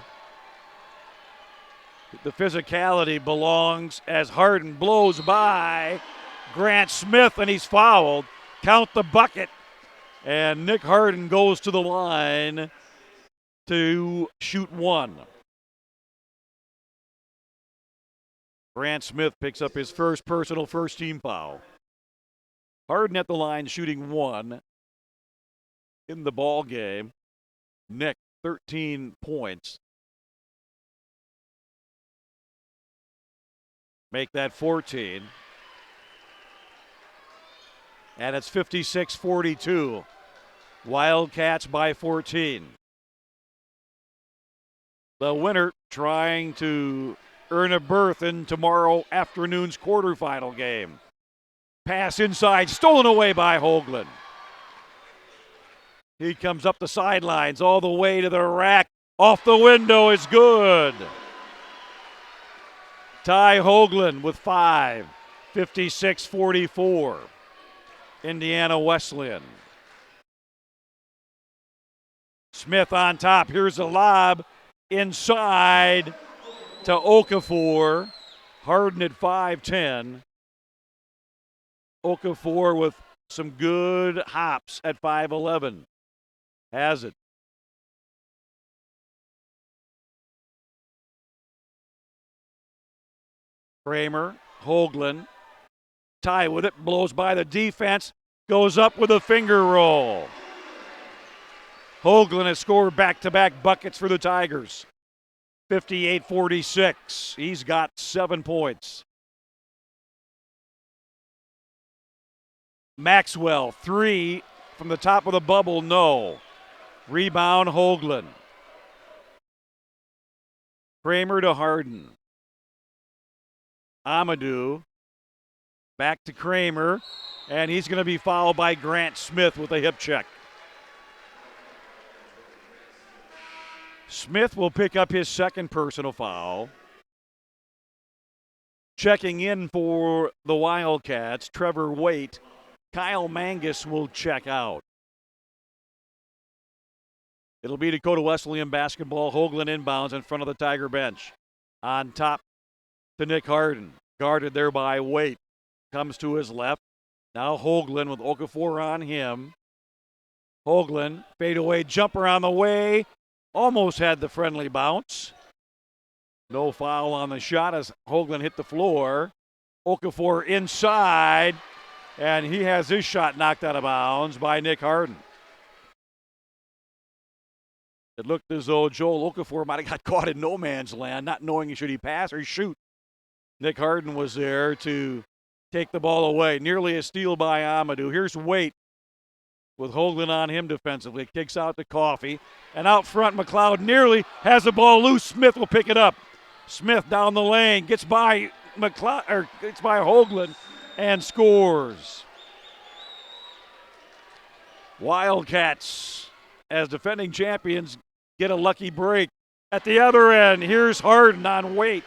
the physicality belongs as Harden blows by Grant Smith, and he's fouled. Count the bucket. And Nick Harden goes to the line to shoot 1. Grant Smith picks up his first personal first-team foul. Harden at the line shooting 1 in the ball game. Nick, 13 points. Make that 14. And it's 56-42. Wildcats by 14. The winner trying to earn a berth in tomorrow afternoon's quarterfinal game. Pass inside, stolen away by Hoagland. He comes up the sidelines all the way to the rack. Off the window is good. Ty Hoagland with 5, 56-44. Indiana Wesleyan. Smith on top. Here's a lob inside to Okafor. Harden at 5'10". Okafor with some good hops at 5'11". Has it. Kramer, Hoagland, Ty with it, blows by the defense, goes up with a finger roll. Hoagland has scored back-to-back buckets for the Tigers. 58-46. He's got 7 points. Maxwell, 3 from the top of the bubble, no. Rebound, Hoagland. Kramer to Harden. Amadou. Back to Kramer. And he's going to be fouled by Grant Smith with a hip check. Smith will pick up his second personal foul. Checking in for the Wildcats, Trevor Waite. Kyle Mangus will check out. It'll be Dakota Wesleyan basketball. Hoagland inbounds in front of the Tiger bench. On top to Nick Harden. Guarded there by Waite. Comes to his left. Now Hoagland with Okafor on him. Hoagland, fadeaway jumper on the way. Almost had the friendly bounce. No foul on the shot as Hoagland hit the floor. Okafor inside. And he has his shot knocked out of bounds by Nick Harden. It looked as though Joel Okafor might have got caught in no man's land, not knowing should he pass or shoot. Nick Harden was there to take the ball away. Nearly a steal by Amadou. Here's Waite with Hoagland on him defensively. Kicks out to Coffey. And out front, McLeod nearly has the ball loose. Smith will pick it up. Smith down the lane, gets by Hoagland and scores. Wildcats, as defending champions, get a lucky break. At the other end, here's Harden on Waite.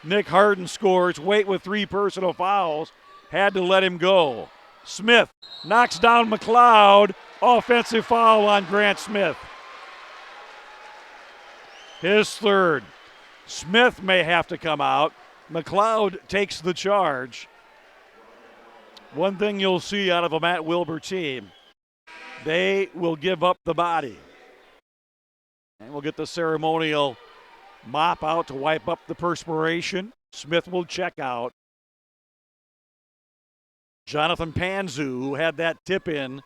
Nick Harden scores. Waite with 3 personal fouls. Had to let him go. Smith knocks down McLeod. Offensive foul on Grant Smith. His third. Smith may have to come out. McLeod takes the charge. One thing you'll see out of a Matt Wilbur team, they will give up the body. And we'll get the ceremonial mop out to wipe up the perspiration. Smith will check out. Jonathan Panzu, who had that tip in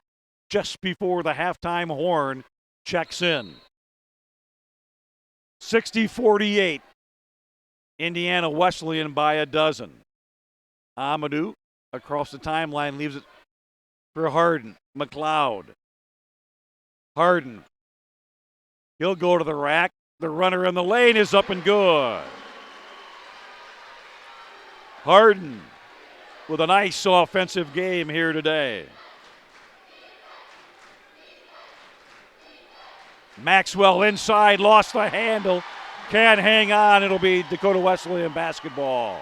just before the halftime horn, checks in. 60-48. Indiana Wesleyan by a dozen. Amadou across the timeline leaves it for Harden. McLeod. Harden. He'll go to the rack. The runner in the lane is up and good. Harden with a nice offensive game here today. Maxwell inside, lost the handle. Can't hang on. It'll be Dakota Wesleyan basketball.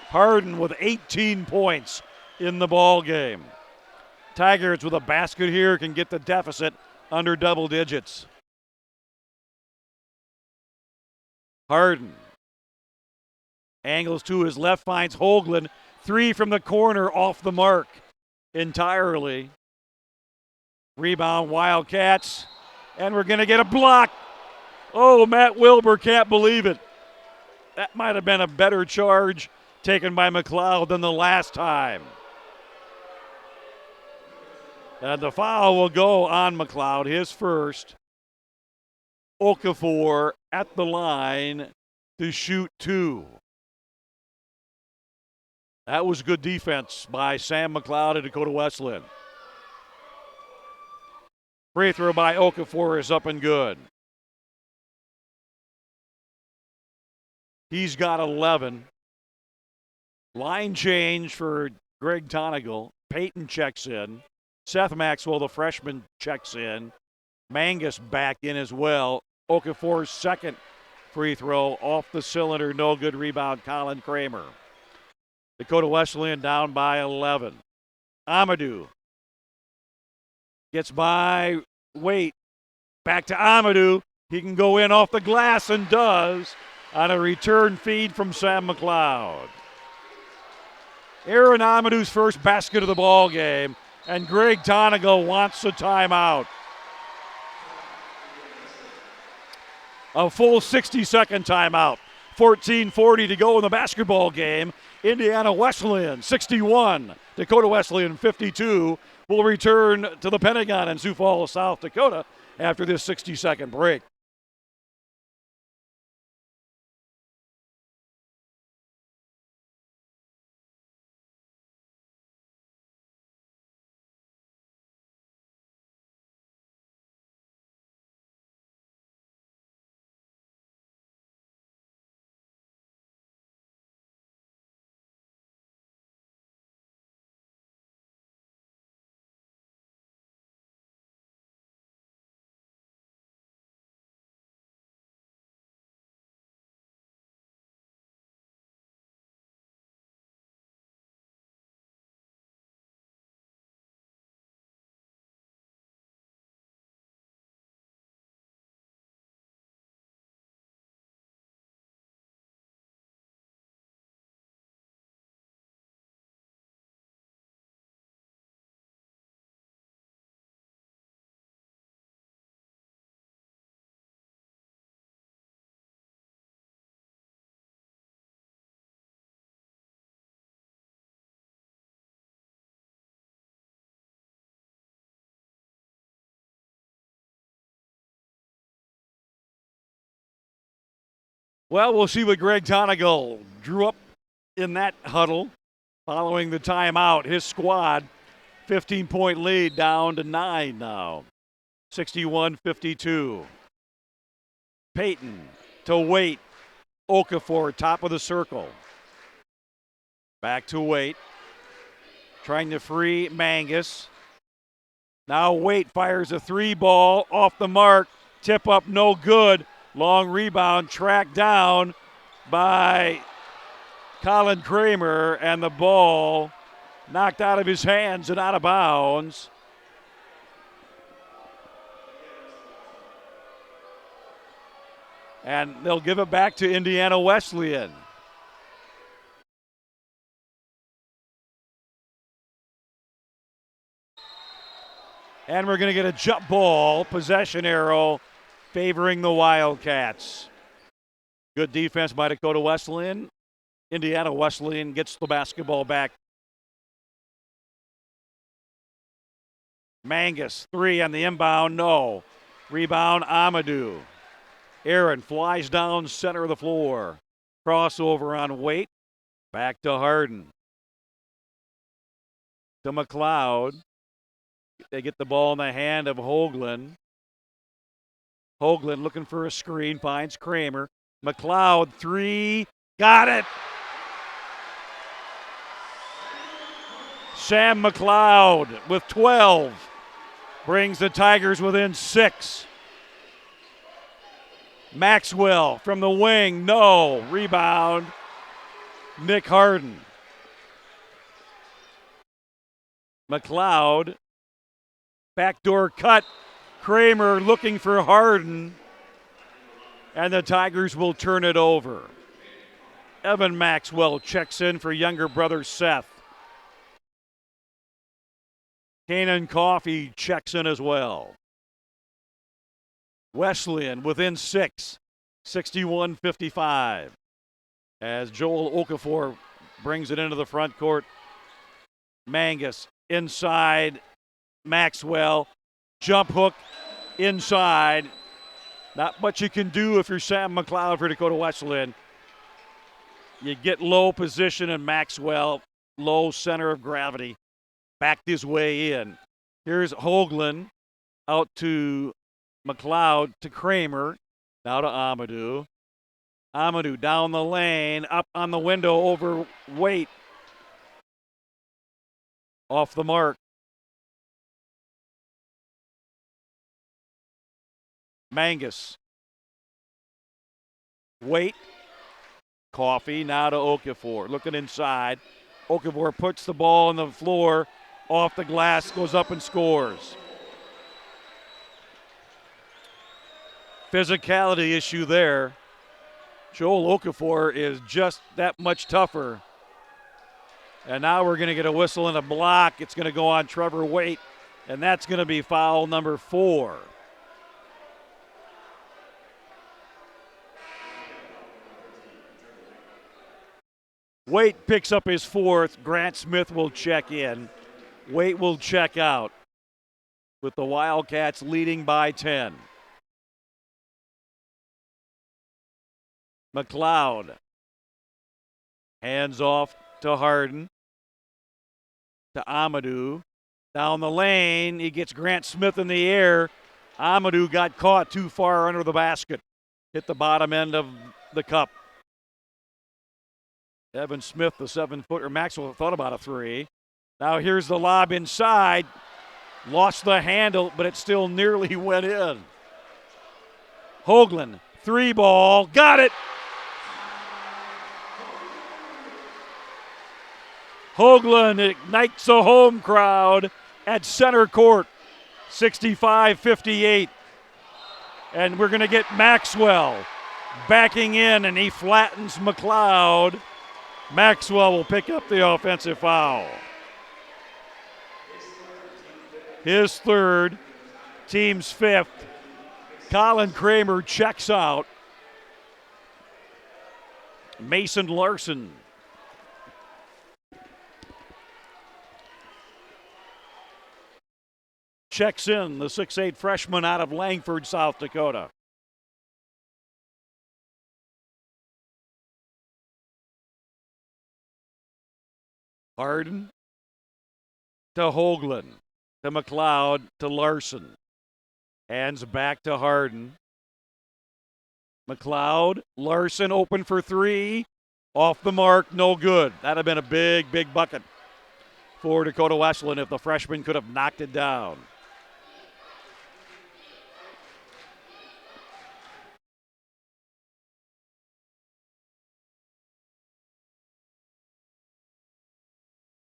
Harden with 18 points in the ball game. Tigers with a basket here can get the deficit under double digits. Harden angles to his left, finds Hoagland. 3 from the corner, off the mark entirely. Rebound Wildcats, and we're going to get a block. Oh, Matt Wilbur can't believe it. That might have been a better charge taken by McLeod than the last time. And the foul will go on McLeod, his first. Okafor at the line to shoot 2. That was good defense by Sam McLeod and Dakota Wesleyan. Free throw by Okafor is up and good. He's got 11. Line change for Greg Tonigal. Peyton checks in. Seth Maxwell, the freshman, checks in. Mangus back in as well. Okafor's second free throw off the cylinder. No good rebound, Colin Kramer. Dakota Wesleyan down by 11. Amadou gets by Waite. Back to Amadou. He can go in off the glass and does on a return feed from Sam McLeod. Aaron Amadou's first basket of the ball game, and Greg Tonigal wants a timeout. A full 60-second timeout. 14:40 to go in the basketball game. Indiana Wesleyan 61, Dakota Wesleyan 52. Will return to the Pentagon in Sioux Falls, South Dakota after this 60-second break. Well, we'll see what Greg Tonigal drew up in that huddle following the timeout. His squad, 15-point lead down to 9 now, 61-52. Peyton to Waite. Okafor, top of the circle. Back to Waite. Trying to free Mangus. Now Waite fires a 3-ball off the mark. Tip up, no good. Long rebound, tracked down by Colin Kramer, and the ball knocked out of his hands and out of bounds. And they'll give it back to Indiana Wesleyan. And we're going to get a jump ball, possession arrow, favoring the Wildcats. Good defense by Dakota Wesleyan. Indiana Wesleyan gets the basketball back. Mangus, 3 on the inbound, no. Rebound, Amadou. Aaron flies down center of the floor. Crossover on Waite. Back to Harden. To McLeod. They get the ball in the hand of Hoagland. Hoagland looking for a screen, finds Kramer. McLeod, 3, got it! Sam McLeod with 12 brings the Tigers within 6. Maxwell from the wing, no. Rebound, Nick Harden. McLeod, backdoor cut. Kramer looking for Harden, and the Tigers will turn it over. Evan Maxwell checks in for younger brother Seth. Kanan Coffey checks in as well. Wesleyan within 6, 61-55. As Joel Okafor brings it into the front court. Mangus inside. Maxwell, jump hook inside. Not much you can do if you're Sam McLeod for Dakota Wesleyan. You get low position, and Maxwell, low center of gravity, backed his way in. Here's Hoagland out to McLeod to Kramer. Now to Amadou. Amadou down the lane, up on the window over Waite. Off the mark. Mangus. Waite. Coffey now to Okafor. Looking inside. Okafor puts the ball on the floor. Off the glass, goes up and scores. Physicality issue there. Joel Okafor is just that much tougher. And now we're going to get a whistle and a block. It's going to go on Trevor Waite, and that's going to be foul number 4. Waite picks up his 4th. Grant Smith will check in. Waite will check out, with the Wildcats leading by 10. McLeod. Hands off to Harden. To Amadou. Down the lane, he gets Grant Smith in the air. Amadou got caught too far under the basket. Hit the bottom end of the cup. Evan Smith, the 7-footer. Maxwell thought about a 3. Now here's the lob inside. Lost the handle, but it still nearly went in. Hoagland, 3-ball, got it! Hoagland ignites the home crowd at center court, 65-58. And we're going to get Maxwell backing in, and he flattens McLeod. Maxwell will pick up the offensive foul. His 3rd, team's 5th. Colin Kramer checks out. Mason Larson checks in, the 6'8" freshman out of Langford, South Dakota. Harden to Hoagland, to McLeod, to Larson. Hands back to Harden. McLeod, Larson open for three. Off the mark, no good. That'd have been a big, big bucket for Dakota Wesleyan if the freshman could have knocked it down.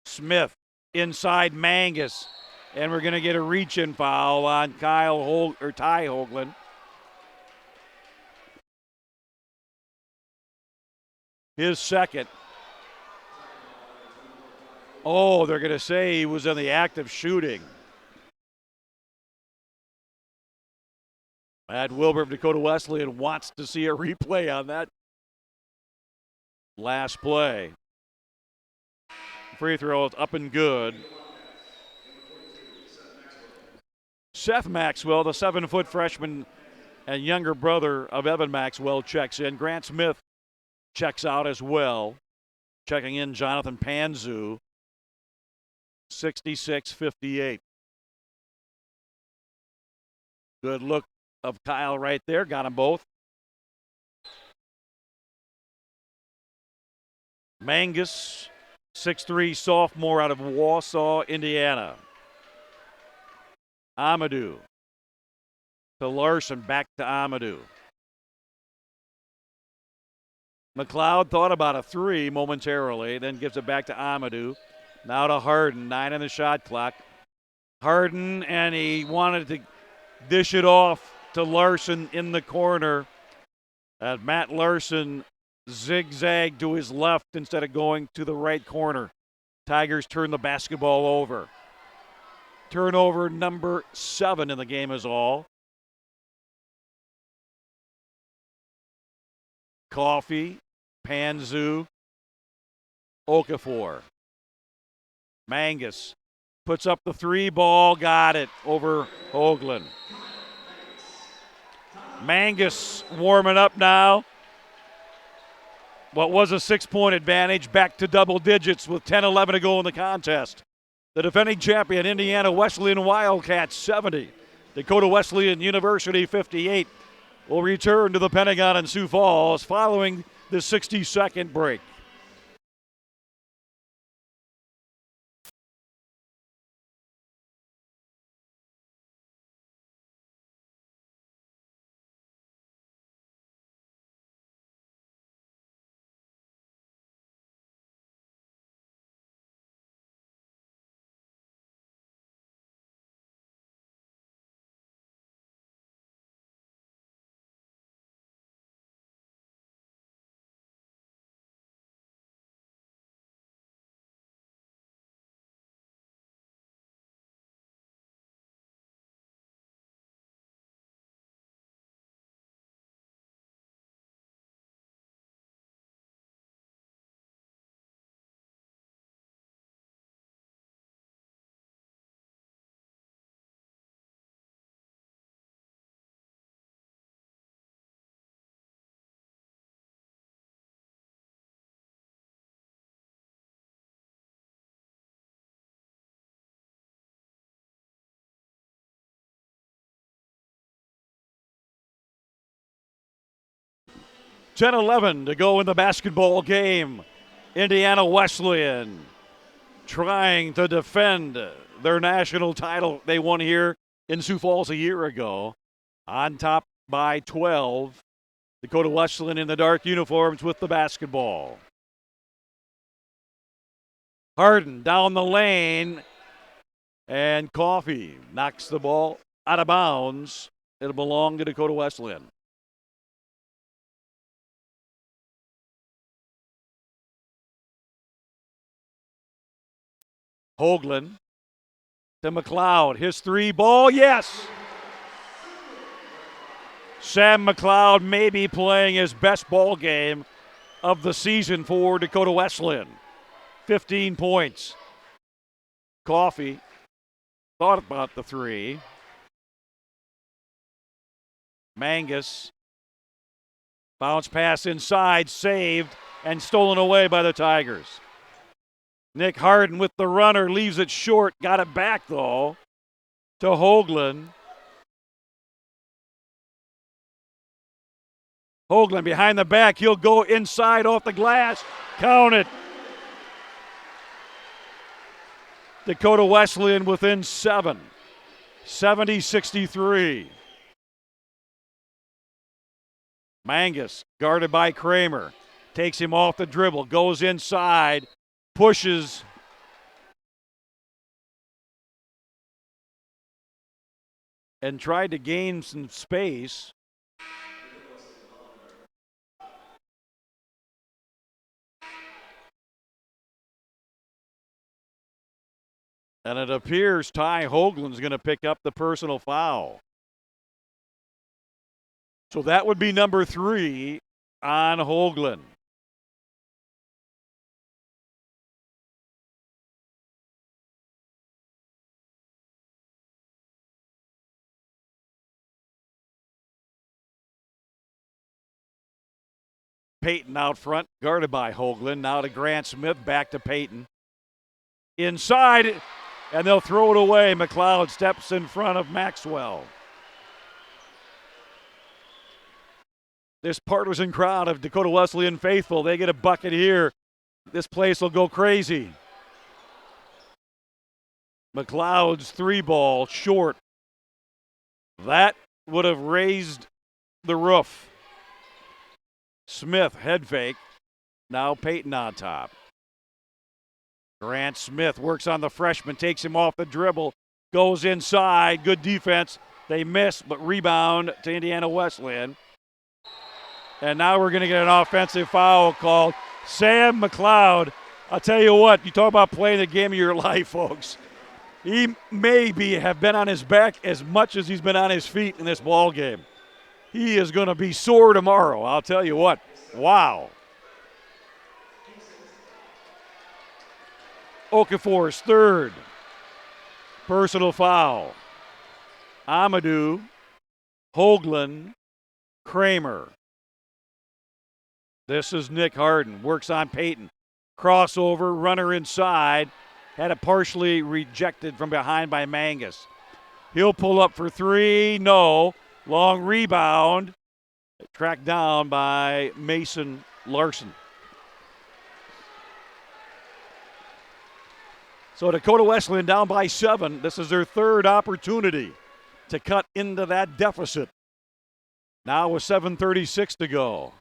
Smith inside Mangus, and we're going to get a reach-in foul on Ty Hoagland. His second. Oh, they're going to say he was in the act of shooting. Matt Wilbur of Dakota Wesleyan wants to see a replay on that last play. Free throw is up and good. Seth Maxwell, the 7-foot freshman and younger brother of Evan Maxwell, checks in. Grant Smith checks out as well. Checking in Jonathan Panzu, 66-58. Good look of Kyle right there. Got them both. Mangus, 6'3", sophomore out of Wausau, Indiana. Amadou to Larson, back to Amadou. McLeod thought about a three momentarily, then gives it back to Amadou. Now to Harden, 9 on the shot clock. Harden, and he wanted to dish it off to Larson in the corner. As Matt Larson zigzagged to his left instead of going to the right corner. Tigers turn the basketball over. Turnover number 7 in the game is all. Coffee, Panzu, Okafor. Mangus puts up the three ball, got it over Hoagland. Mangus warming up now. What was a 6-point advantage back to double digits with 10-11 to go in the contest. The defending champion, Indiana Wesleyan Wildcats, 70. Dakota Wesleyan University, 58. Will return to the Pentagon in Sioux Falls following the 60-second break. (10-11) to go in the basketball game. Indiana Wesleyan trying to defend their national title they won here in Sioux Falls a year ago. On top by 12. Dakota Wesleyan in the dark uniforms with the basketball. Harden down the lane, and Coffee knocks the ball out of bounds. It'll belong to Dakota Wesleyan. Hoagland to McLeod. His three ball, yes! Sam McLeod may be playing his best ball game of the season for Dakota Wesleyan. 15 points. Coffee thought about the three. Mangus. Bounce pass inside, saved, and stolen away by the Tigers. Nick Harden with the runner, leaves it short, got it back though to Hoagland. Hoagland behind the back, he'll go inside off the glass, count it. Dakota Wesleyan within 7, 70-63. Mangus guarded by Kramer, takes him off the dribble, goes inside, pushes. And tried to gain some space. And it appears Ty Hoagland's going to pick up the personal foul. So that would be number 3 on Hoagland. Payton out front, guarded by Hoagland. Now to Grant Smith, back to Payton. Inside, and they'll throw it away. McLeod steps in front of Maxwell. This partisan crowd of Dakota Wesleyan faithful, they get a bucket here. This place will go crazy. McLeod's 3-ball short. That would have raised the roof. Smith, head fake. Now Payton on top. Grant Smith works on the freshman, takes him off the dribble, goes inside. Good defense. They miss, but rebound to Indiana Wesleyan. And now we're going to get an offensive foul called. Sam McLeod, I'll tell you what, you talk about playing the game of your life, folks. He maybe have been on his back as much as he's been on his feet in this ball game. He is going to be sore tomorrow, I'll tell you what. Wow. Okafor's 3rd personal foul. Amadou, Hoagland, Kramer. This is Nick Harden, works on Payton. Crossover, runner inside. Had it partially rejected from behind by Mangus. He'll pull up for 3, no. Long rebound, tracked down by Mason Larson. So Dakota Wesleyan down by 7. This is their 3rd opportunity to cut into that deficit. Now with 7:36 to go.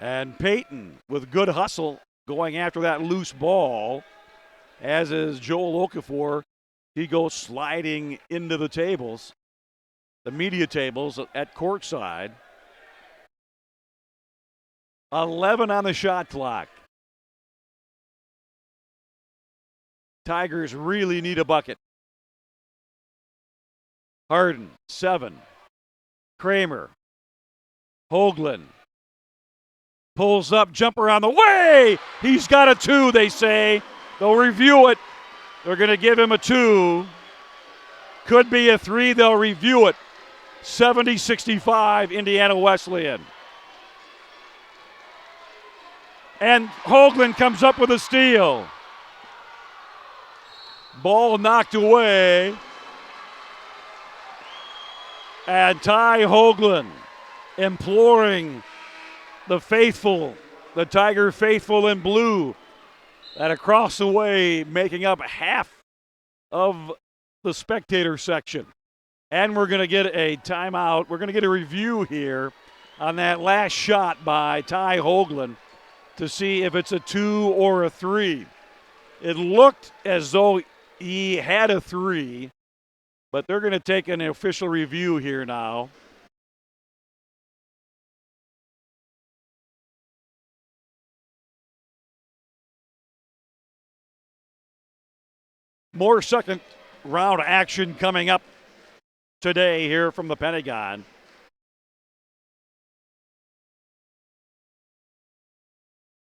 And Payton with good hustle going after that loose ball, as is Joel Okafor. He goes sliding into the tables, the media tables at courtside. 11 on the shot clock. Tigers really need a bucket. Harden, 7. Kramer. Hoagland. Pulls up, jumper on the way. He's got a 2, they say. They'll review it. They're going to give him a 2. Could be a 3. They'll review it. 70-65, Indiana Wesleyan. And Hoagland comes up with a steal. Ball knocked away. And Ty Hoagland imploring the faithful, the Tiger faithful in blue, that across the way making up half of the spectator section. And we're going to get a timeout. We're going to get a review here on that last shot by Ty Hoagland to see if it's a 2 or a 3. It looked as though he had a 3, but they're going to take an official review here now. More second round action coming up today here from the Pentagon.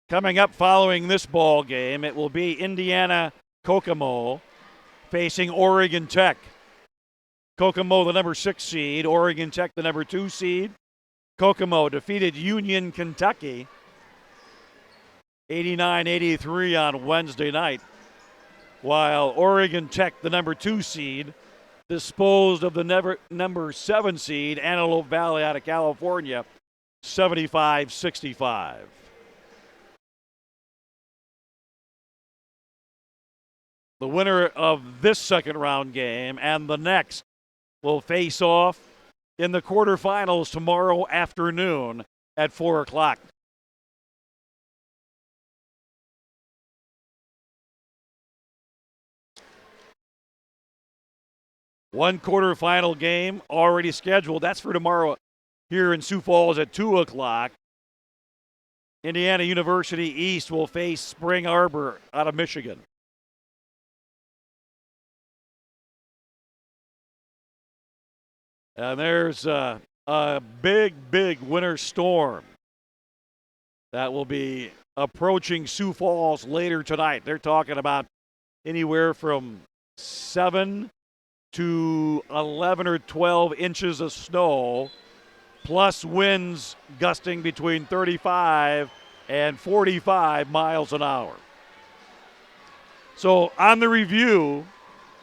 Coming up following this ball game, it will be Indiana Kokomo facing Oregon Tech. Kokomo, the number 6 seed, Oregon Tech, the number 2 seed. Kokomo defeated Union Kentucky 89-83 on Wednesday night, while Oregon Tech, the number 2 seed, disposed of the number 7 seed, Antelope Valley out of California, 75-65. The winner of this second round game and the next will face off in the quarterfinals tomorrow afternoon at 4 o'clock. One quarterfinal game already scheduled. That's for tomorrow here in Sioux Falls at 2 o'clock. Indiana University East will face Spring Arbor out of Michigan. And there's a big winter storm that will be approaching Sioux Falls later tonight. They're talking about anywhere from 7 to 11 or 12 inches of snow, plus winds gusting between 35 and 45 miles an hour. So on the review,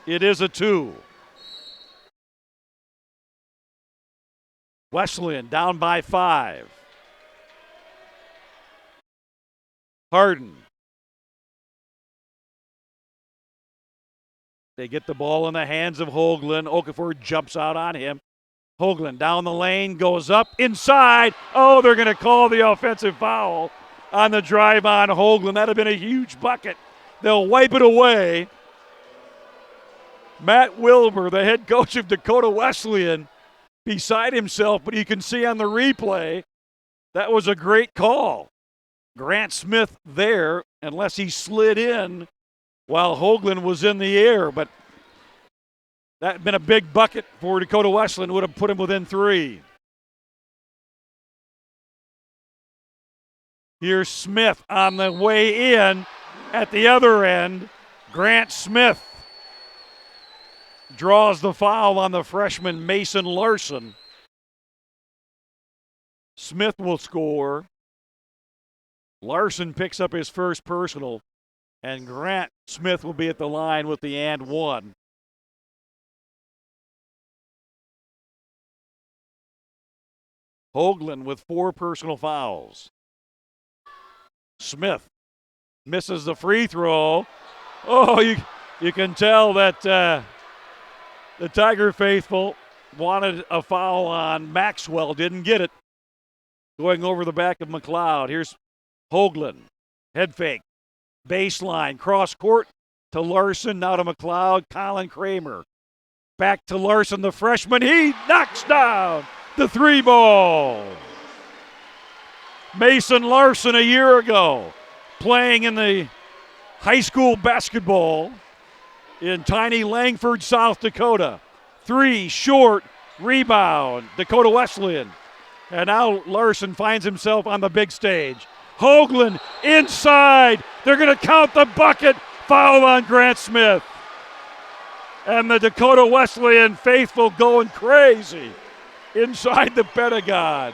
it is a 2. Wesleyan down by 5. Hardin. They get the ball in the hands of Hoagland. Okafor jumps out on him. Hoagland down the lane, goes up, inside. Oh, they're going to call the offensive foul on the drive on Hoagland. That would have been a huge bucket. They'll wipe it away. Matt Wilbur, the head coach of Dakota Wesleyan, beside himself, but you can see on the replay, that was a great call. Grant Smith there, unless he slid in while Hoagland was in the air, but that had been a big bucket for Dakota Wesleyan, would have put him within 3. Here's Smith on the way in at the other end. Grant Smith draws the foul on the freshman Mason Larson. Smith will score. Larson picks up his first personal, and Grant Smith will be at the line with the and 1. Hoagland with 4 personal fouls. Smith misses the free throw. Oh, you can tell that the Tiger faithful wanted a foul on Maxwell, didn't get it. Going over the back of McLeod. Here's Hoagland. Head fake. Baseline. Cross court to Larson. Now to McLeod. Colin Kramer. Back to Larson, the freshman. He knocks down the 3 ball. Mason Larson a year ago playing in the high school basketball in tiny Langford, South Dakota. 3 short, rebound, Dakota Wesleyan. And now Larson finds himself on the big stage. Hoagland inside. They're going to count the bucket. Foul on Grant Smith. And the Dakota Wesleyan faithful going crazy inside the Pentagon.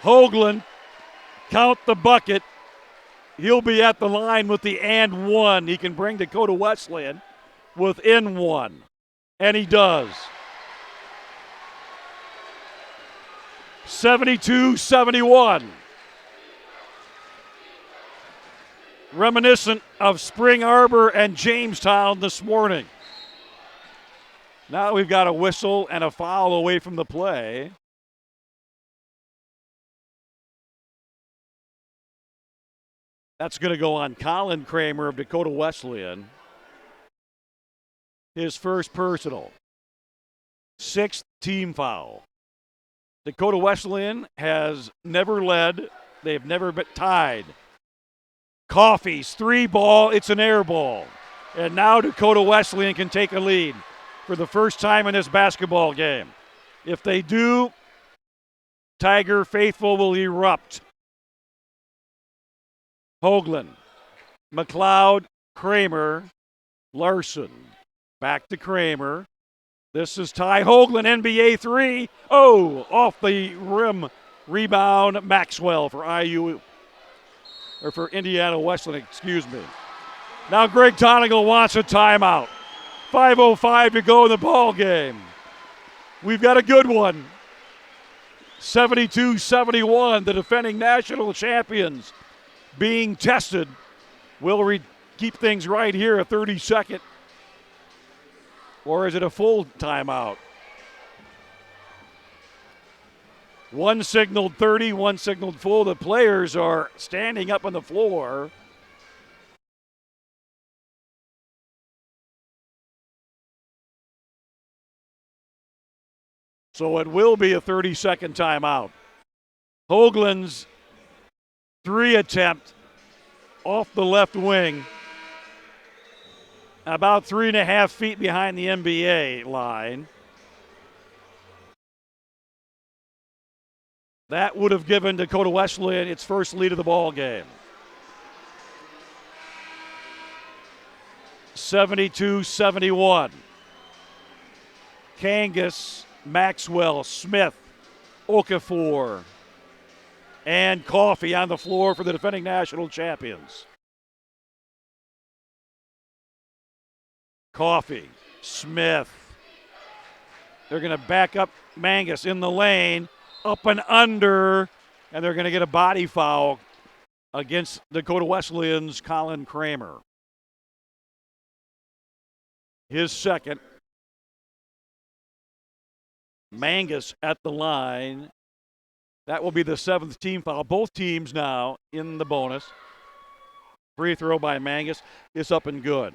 Hoagland, count the bucket. He'll be at the line with the and 1. He can bring Dakota Wesleyan within 1. And he does. 72-71. Reminiscent of Spring Arbor and Jamestown this morning. Now we've got a whistle and a foul away from the play. That's going to go on Colin Kramer of Dakota Wesleyan. His first personal. 6th team foul. Dakota Wesleyan has never led. They've never been tied. Coffey's 3 ball. It's an air ball. And now Dakota Wesleyan can take a lead for the first time in this basketball game. If they do, Tiger faithful will erupt. Hoagland, McLeod, Kramer, Larson. Back to Kramer. This is Ty Hoagland, NBA 3. Oh, off the rim. Rebound, Maxwell for IU, or for Indiana Wesleyan, excuse me. Now Greg Tonigal wants a timeout. 5:05 to go in the ball game. We've got a good one. 72-71, the defending national champions being tested. Will keep things right here, a 30-second. Or is it a full timeout? One signaled 30, one signaled full. The players are standing up on the floor. So it will be a 30-second timeout. Hoagland's 3 attempt off the left wing, about 3.5 feet behind the NBA line. That would have given Dakota Wesleyan its first lead of the ball game. 72-71. Kangas, Maxwell, Smith, Okafor, and Coffey on the floor for the defending national champions. Coffey, Smith. They're going to back up Mangus in the lane, up and under, and they're going to get a body foul against Dakota Wesleyan's Colin Kramer. His second. Mangus at the line. That will be the 7th team foul. Both teams now in the bonus. Free throw by Mangus is up and good.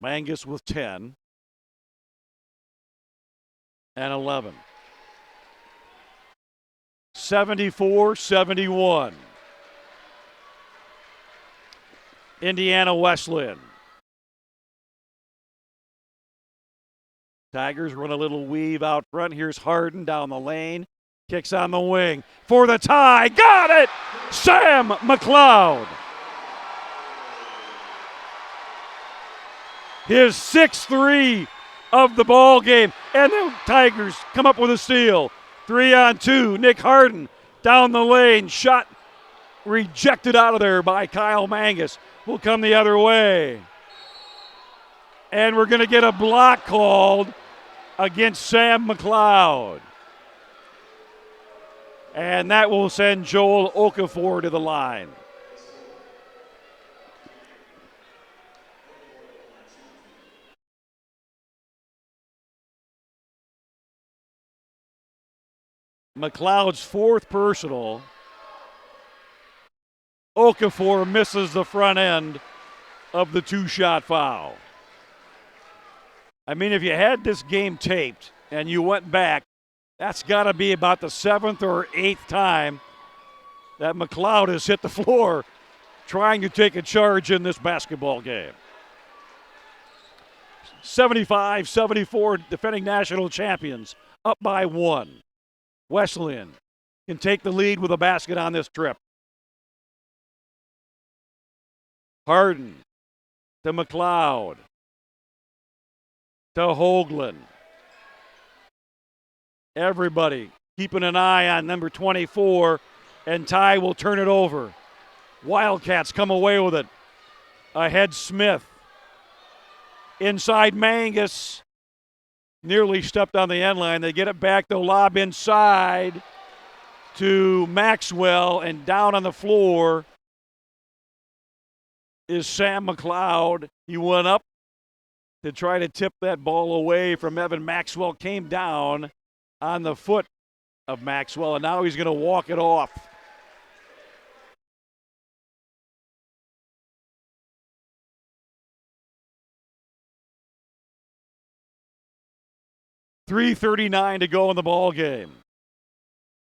Mangus with 10 and 11. 74-71. Indiana Wesleyan. Tigers run a little weave out front. Here's Harden down the lane. Kicks on the wing for the tie. Got it! Sam McLeod. His 6th of the ball game. And the Tigers come up with a steal. 3-on-2. Nick Harden down the lane. Shot rejected out of there by Kyle Mangus. Will come the other way. And we're going to get a block called against Sam McLeod. And that will send Joel Okafor to the line. McLeod's 4th personal. Okafor misses the front end of the 2-shot foul. I mean, if you had this game taped and you went back, that's got to be about the 7th or 8th time that McLeod has hit the floor trying to take a charge in this basketball game. 75-74, defending national champions, up by 1. Wesleyan can take the lead with a basket on this trip. Harden to McLeod to Hoagland. Everybody keeping an eye on number 24, and Ty will turn it over. Wildcats come away with it. Ahead Smith. Inside Mangus. Nearly stepped on the end line. They get it back. They'll lob inside to Maxwell, and down on the floor is Sam McLeod. He went up to try to tip that ball away from Evan Maxwell. Came down on the foot of Maxwell, and now he's going to walk it off. .339 to go in the ball game.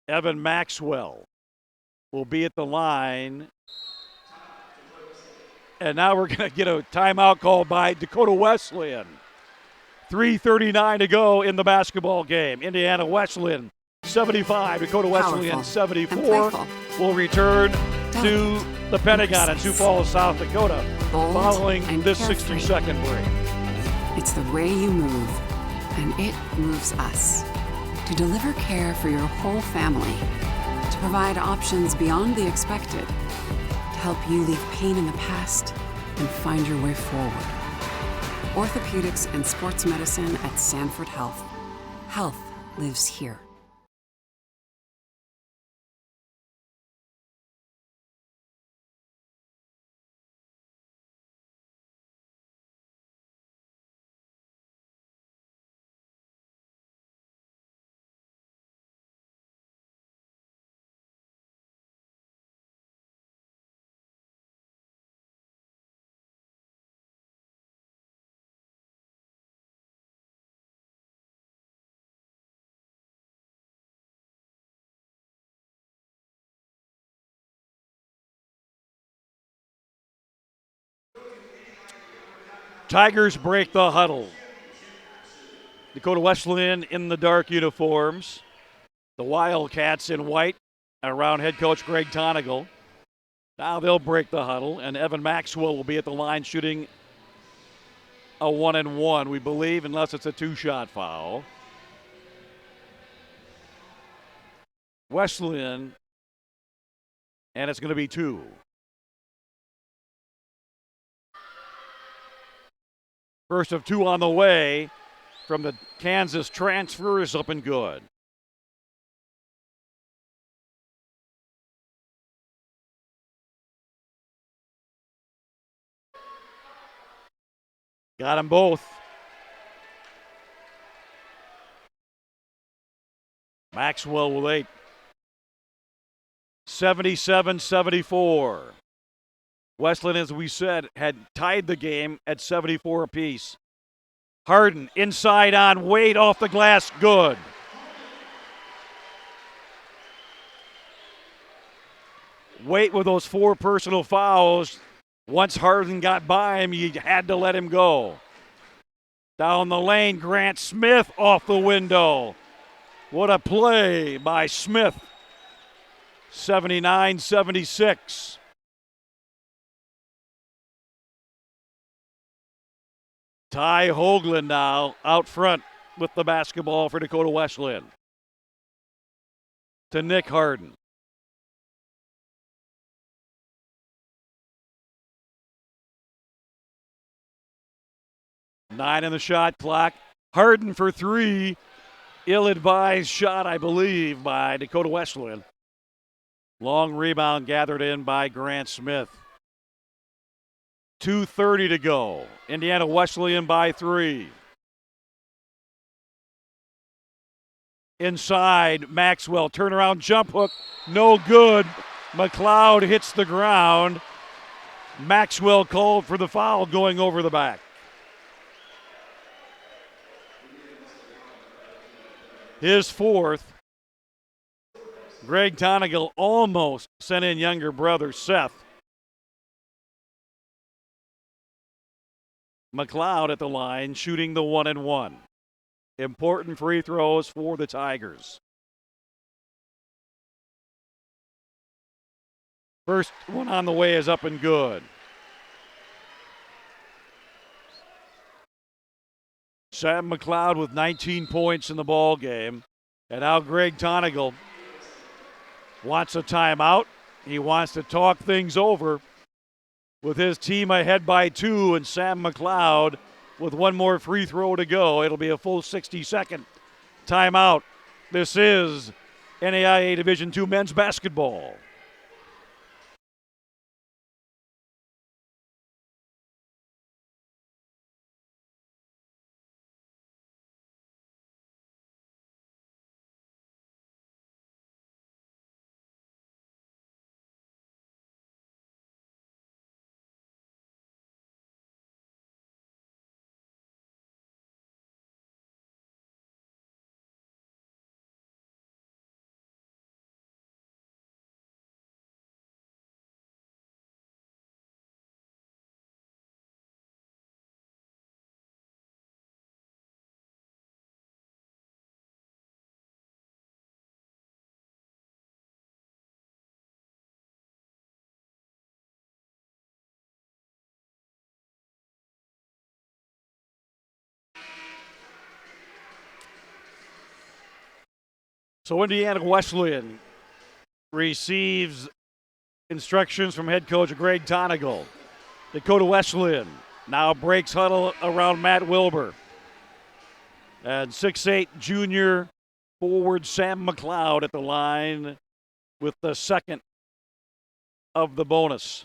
Evan Maxwell will be at the line. And now we're going to get a timeout called by Dakota Wesleyan. 3:39 to go in the basketball game. Indiana Wesleyan 75. Dakota Wesleyan Powerful 74. and playful. Will return to Delicate the Pentagon in and Sioux Falls, South Dakota, Bold following and this carefree. 60-second break. It's the way you move, and it moves us. To deliver care for your whole family, to provide options beyond the expected, to help you leave pain in the past and find your way forward. Orthopedics and sports medicine at Sanford Health. Health lives here. Tigers break the huddle. Dakota Wesleyan in the dark uniforms. The Wildcats in white around head coach Greg Tonigal. Now they'll break the huddle, and Evan Maxwell will be at the line shooting a 1-and-1, we believe, unless it's a two-shot foul. Wesleyan, and it's going to be 2. First of 2 on the way from the Kansas transfer is up and good. Got them both. Maxwell with 8. 77-74. Wesleyan, as we said, had tied the game at 74 apiece. Harden inside on Wade, off the glass, good. Wade with those 4 personal fouls. Once Harden got by him, you had to let him go. Down the lane, Grant Smith off the window. What a play by Smith. 79-76. Ty Hoagland now out front with the basketball for Dakota Wesleyan. To Nick Harden. Nine in the shot clock. Harden for 3. Ill-advised shot, I believe, by Dakota Wesleyan. Long rebound gathered in by Grant Smith. 2:30 to go. Indiana Wesleyan by 3. Inside, Maxwell, turnaround jump hook, no good. McLeod hits the ground. Maxwell called for the foul going over the back. His 4th. Greg Tonigal almost sent in younger brother Seth. McLeod at the line shooting the 1-and-1. Important free throws for the Tigers. First one on the way is up and good. Sam McLeod with 19 points in the ball game. And now Greg Tonigal wants a timeout. He wants to talk things over with his team ahead by 2, and Sam McLeod with one more free throw to go. It'll be a full 60-second timeout. This is NAIA Division II men's basketball. So Indiana Wesleyan receives instructions from head coach Greg Tonigal. Dakota Wesleyan now breaks huddle around Matt Wilbur. And 6'8" junior forward Sam McLeod at the line with the second of the bonus.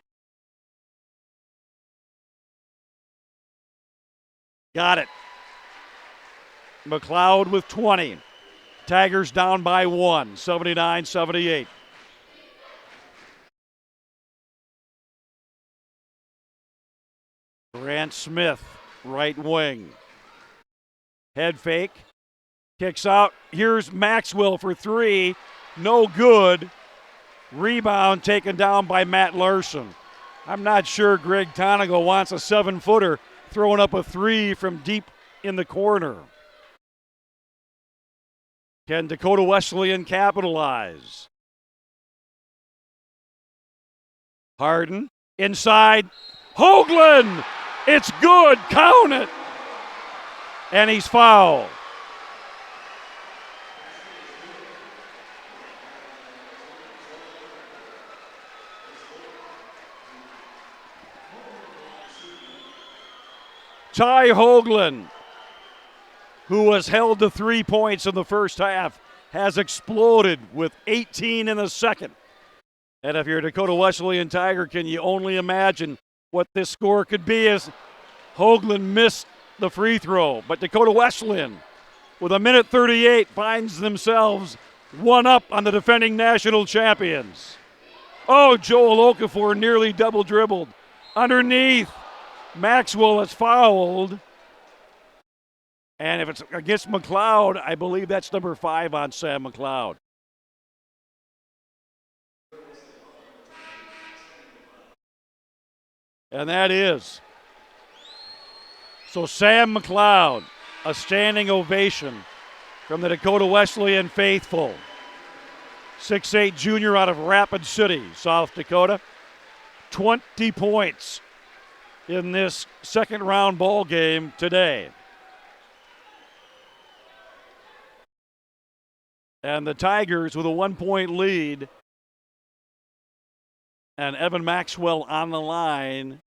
Got it. McLeod with 20. Tigers down by 1, 79-78. Grant Smith, right wing. Head fake. Kicks out. Here's Maxwell for 3. No good. Rebound taken down by Matt Larson. I'm not sure Greg Tonigal wants a 7-footer throwing up a 3 from deep in the corner. Can Dakota Wesleyan capitalize? Harden inside. Hoagland! It's good. Count it. And he's fouled. Ty Hoagland, who was held to 3 points in the first half, has exploded with 18 in the second. And if you're a Dakota Wesleyan Tiger, can you only imagine what this score could be as Hoagland missed the free throw. But Dakota Wesleyan, with 1:38, finds themselves one up on the defending national champions. Oh, Joel Okafor nearly double dribbled. Underneath, Maxwell is fouled. And if it's against McLeod, I believe that's number 5 on Sam McLeod. And that is. So Sam McLeod, a standing ovation from the Dakota Wesleyan faithful. 6'8" junior out of Rapid City, South Dakota. 20 points in this second round ball game today. And the Tigers with a 1-point lead. And Evan Maxwell on the line.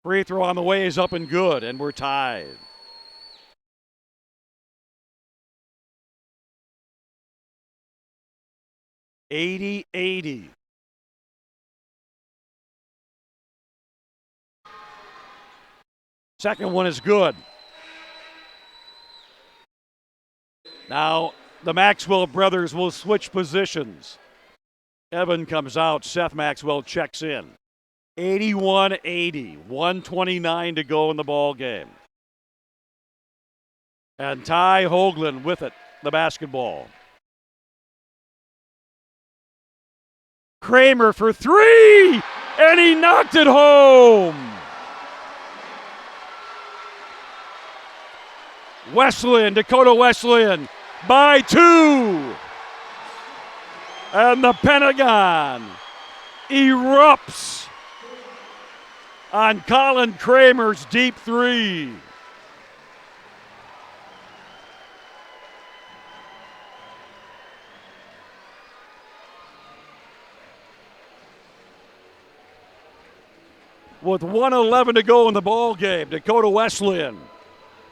Free throw on the way is up and good, and we're tied. (80-80). Second one is good. Now, the Maxwell brothers will switch positions. Evan comes out, Seth Maxwell checks in. 81-80, 1:29 to go in the ball game. And Ty Hoagland with it, the basketball. Kramer for 3, and he knocked it home. Wesleyan, Dakota Wesleyan, by 2. And the Pentagon erupts on Colin Kramer's deep 3. With 1:11 to go in the ball game, Dakota Wesleyan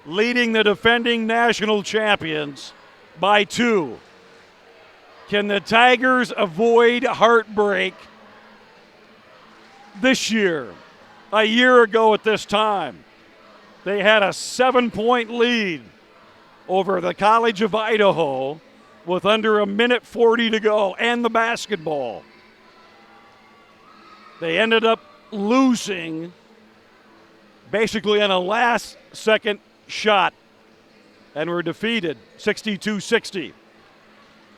leading the defending national champions by 2. Can the Tigers avoid heartbreak this year? A year ago at this time, they had a 7-point lead over the College of Idaho with under 1:40 to go and the basketball. They ended up losing basically on a last-second shot and were defeated 62-60.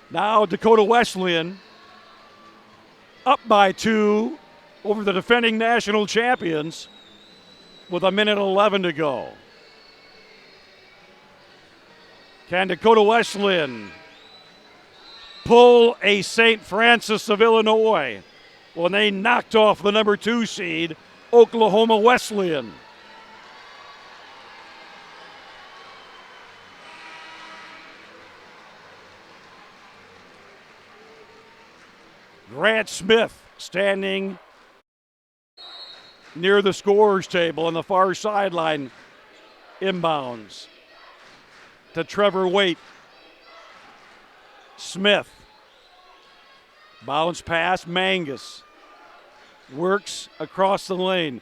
Now Dakota Wesleyan up by 2 over the defending national champions with 1:11 to go. Can Dakota Wesleyan pull a St. Francis of Illinois when they knocked off the number 2 seed, Oklahoma Wesleyan? Grant Smith standing near the scorer's table on the far sideline. Inbounds to Trevor Waite. Smith. Bounce pass, Mangus. Works across the lane.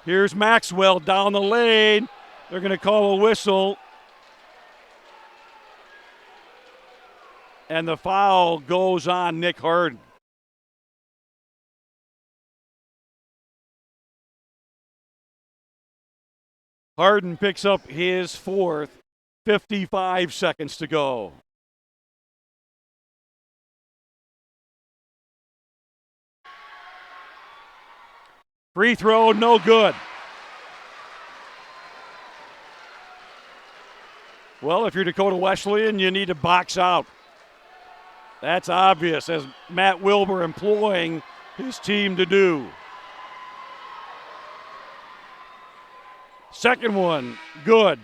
Here's Maxwell down the lane. They're going to call a whistle. And the foul goes on Nick Harden. Harden picks up his fourth, 55 seconds to go. Free throw, no good. Well, if you're Dakota Wesleyan, you need to box out. That's obvious, as Matt Wilbur employing his team to do. Second one, good.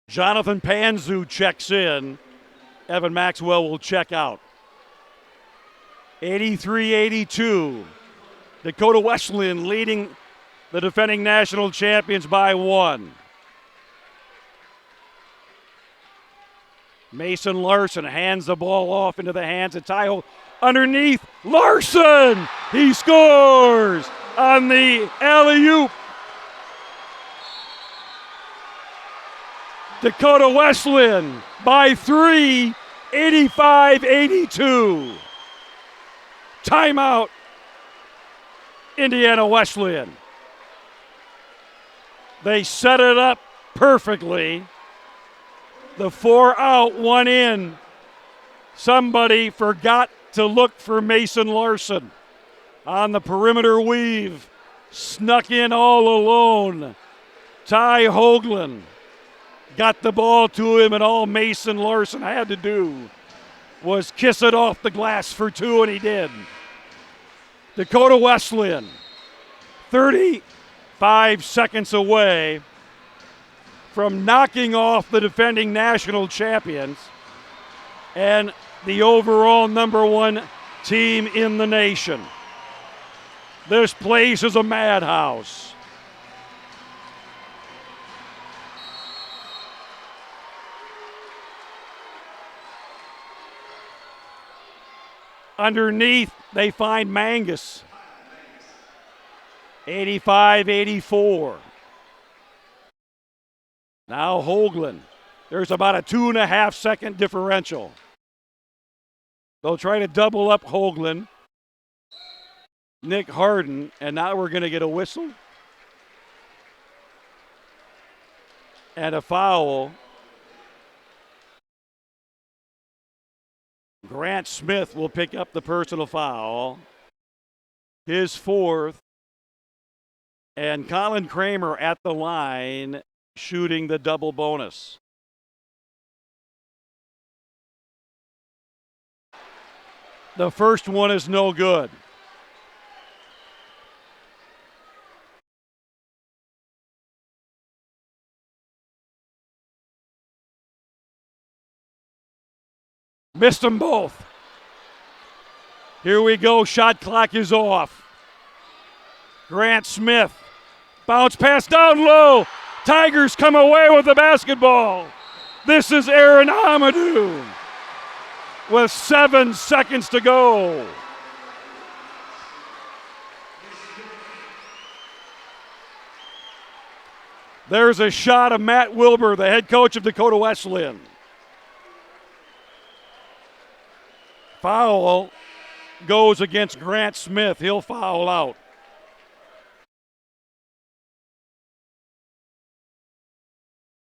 Jonathan Panzu checks in. Evan Maxwell will check out. 83-82. Dakota Wesleyan leading the defending national champions by 1. Mason Larson hands the ball off into the hands of Taiho. Underneath, Larson! He scores on the alley-oop. Dakota Wesleyan by 3, 85-82. Timeout, Indiana Wesleyan. They set it up perfectly. The 4 out, 1 in. Somebody forgot to look for Mason Larson on the perimeter weave. Snuck in all alone. Ty Hoagland got the ball to him, and all Mason Larson had to do was kiss it off the glass for 2, and he did. Dakota Wesleyan, 35 seconds away from knocking off the defending national champions and the overall #1 team in the nation. This place is a madhouse. Underneath, they find Mangus. 85-84. Now Hoagland. There's about a 2.5 second differential. They'll try to double up Hoagland. Nick Harden, and now we're going to get a whistle and a foul. Grant Smith will pick up the personal foul, his 4th, and Colin Kramer at the line shooting the double bonus. The first one is no good. Missed them both. Here we go. Shot clock is off. Grant Smith. Bounce pass down low. Tigers come away with the basketball. This is Aaron Amadou with 7 seconds to go. There's a shot of Matt Wilbur, the head coach of Dakota Wesleyan. Foul goes against Grant Smith. He'll foul out.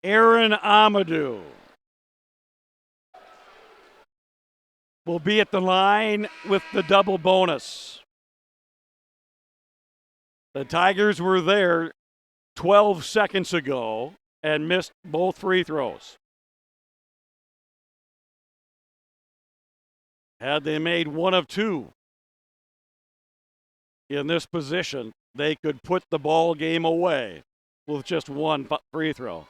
Aaron Amadou will be at the line with the double bonus. The Tigers were there 12 seconds ago and missed both free throws. Had they made one of 2 in this position, they could put the ball game away with just 1 free throw.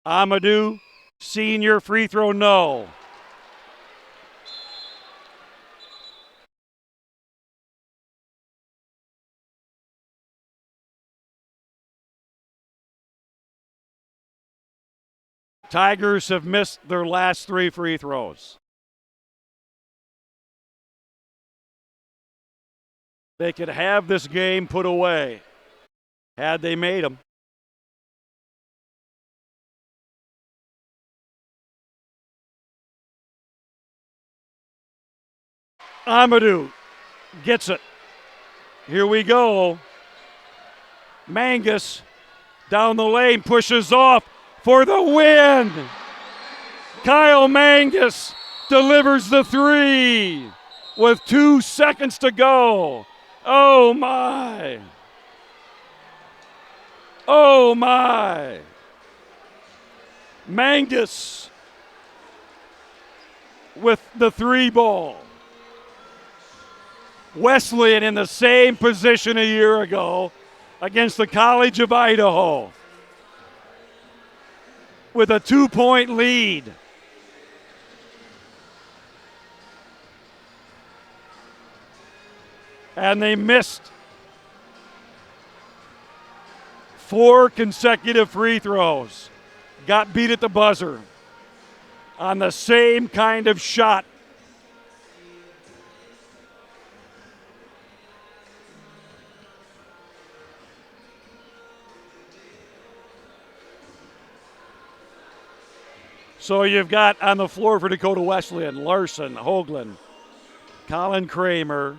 Amadou, senior free throw, no. Tigers have missed their last 3 free throws. They could have this game put away had they made them. Amadou gets it. Here we go. Mangus down the lane, pushes off for the win. Kyle Mangus delivers the 3 with 2 seconds to go. Oh my. Oh my. Mangus with the 3 ball. Wesleyan in the same position a year ago against the College of Idaho with a 2-point lead. And they missed 4 consecutive free throws. Got beat at the buzzer on the same kind of shot. So you've got on the floor for Dakota Wesleyan, Larson, Hoagland, Colin Kramer,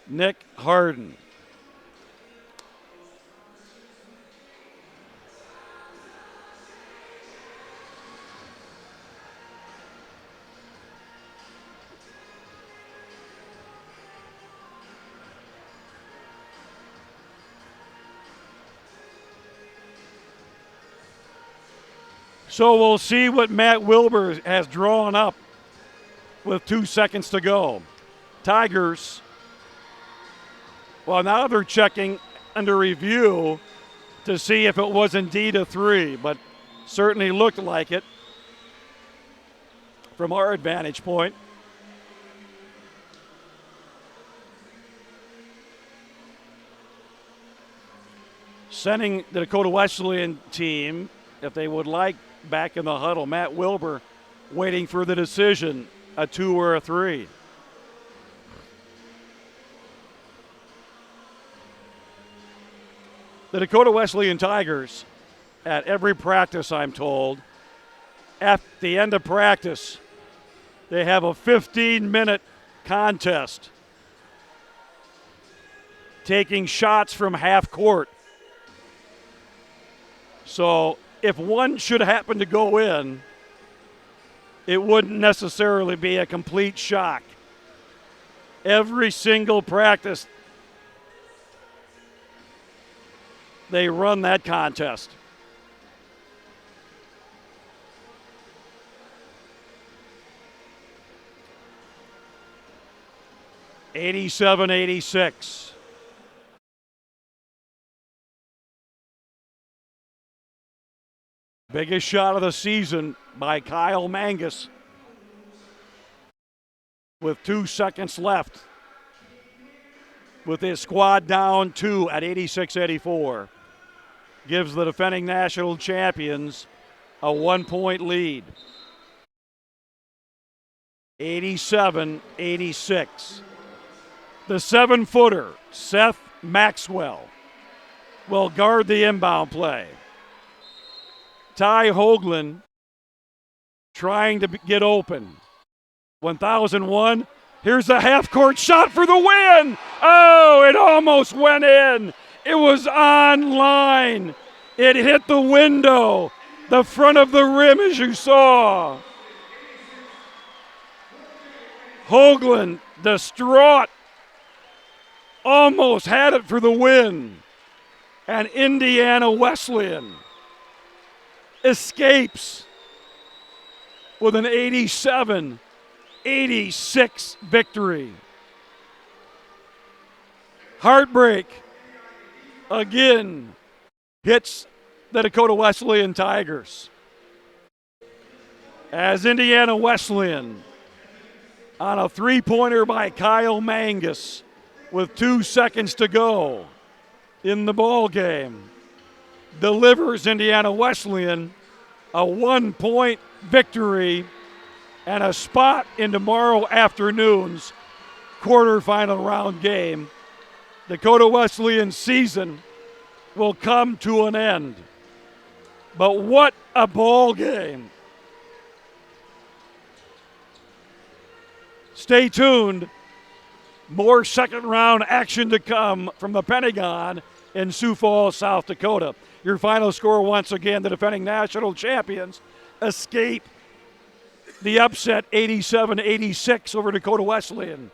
Nick Harden. So we'll see what Matt Wilbur has drawn up with 2 seconds to go. Tigers, well, now they're checking under review to see if it was indeed a 3, but certainly looked like it from our vantage point. Sending the Dakota Wesleyan team, if they would like, back in the huddle. Matt Wilbur waiting for the decision, a 2 or a 3. The Dakota Wesleyan Tigers, at every practice, I'm told, at the end of practice, they have a 15-minute contest taking shots from half court. So if one should happen to go in, it wouldn't necessarily be a complete shock. Every single practice, they run that contest. (87-86). Biggest shot of the season by Kyle Mangus with 2 seconds left, with his squad down 2 at 86-84. Gives the defending national champions a 1-point lead. 87-86. The 7-footer, Seth Maxwell, will guard the inbound play. Ty Hoagland trying to get open. 1001. Here's a half-court shot for the win. Oh, it almost went in. It was on line. It hit the window, the front of the rim, as you saw. Hoagland, distraught, almost had it for the win. And Indiana Wesleyan escapes with an 87-86 victory. Heartbreak again hits the Dakota Wesleyan Tigers as Indiana Wesleyan, on a 3-pointer by Kyle Mangus with 2 seconds to go in the ball game, delivers Indiana Wesleyan a 1-point victory and a spot in tomorrow afternoon's quarterfinal round game, Dakota Wesleyan's season will come to an end. But what a ball game. Stay tuned. More second round action to come from the Pentagon in Sioux Falls, South Dakota. Your final score, once again, the defending national champions escape the upset 87-86 over Dakota Wesleyan.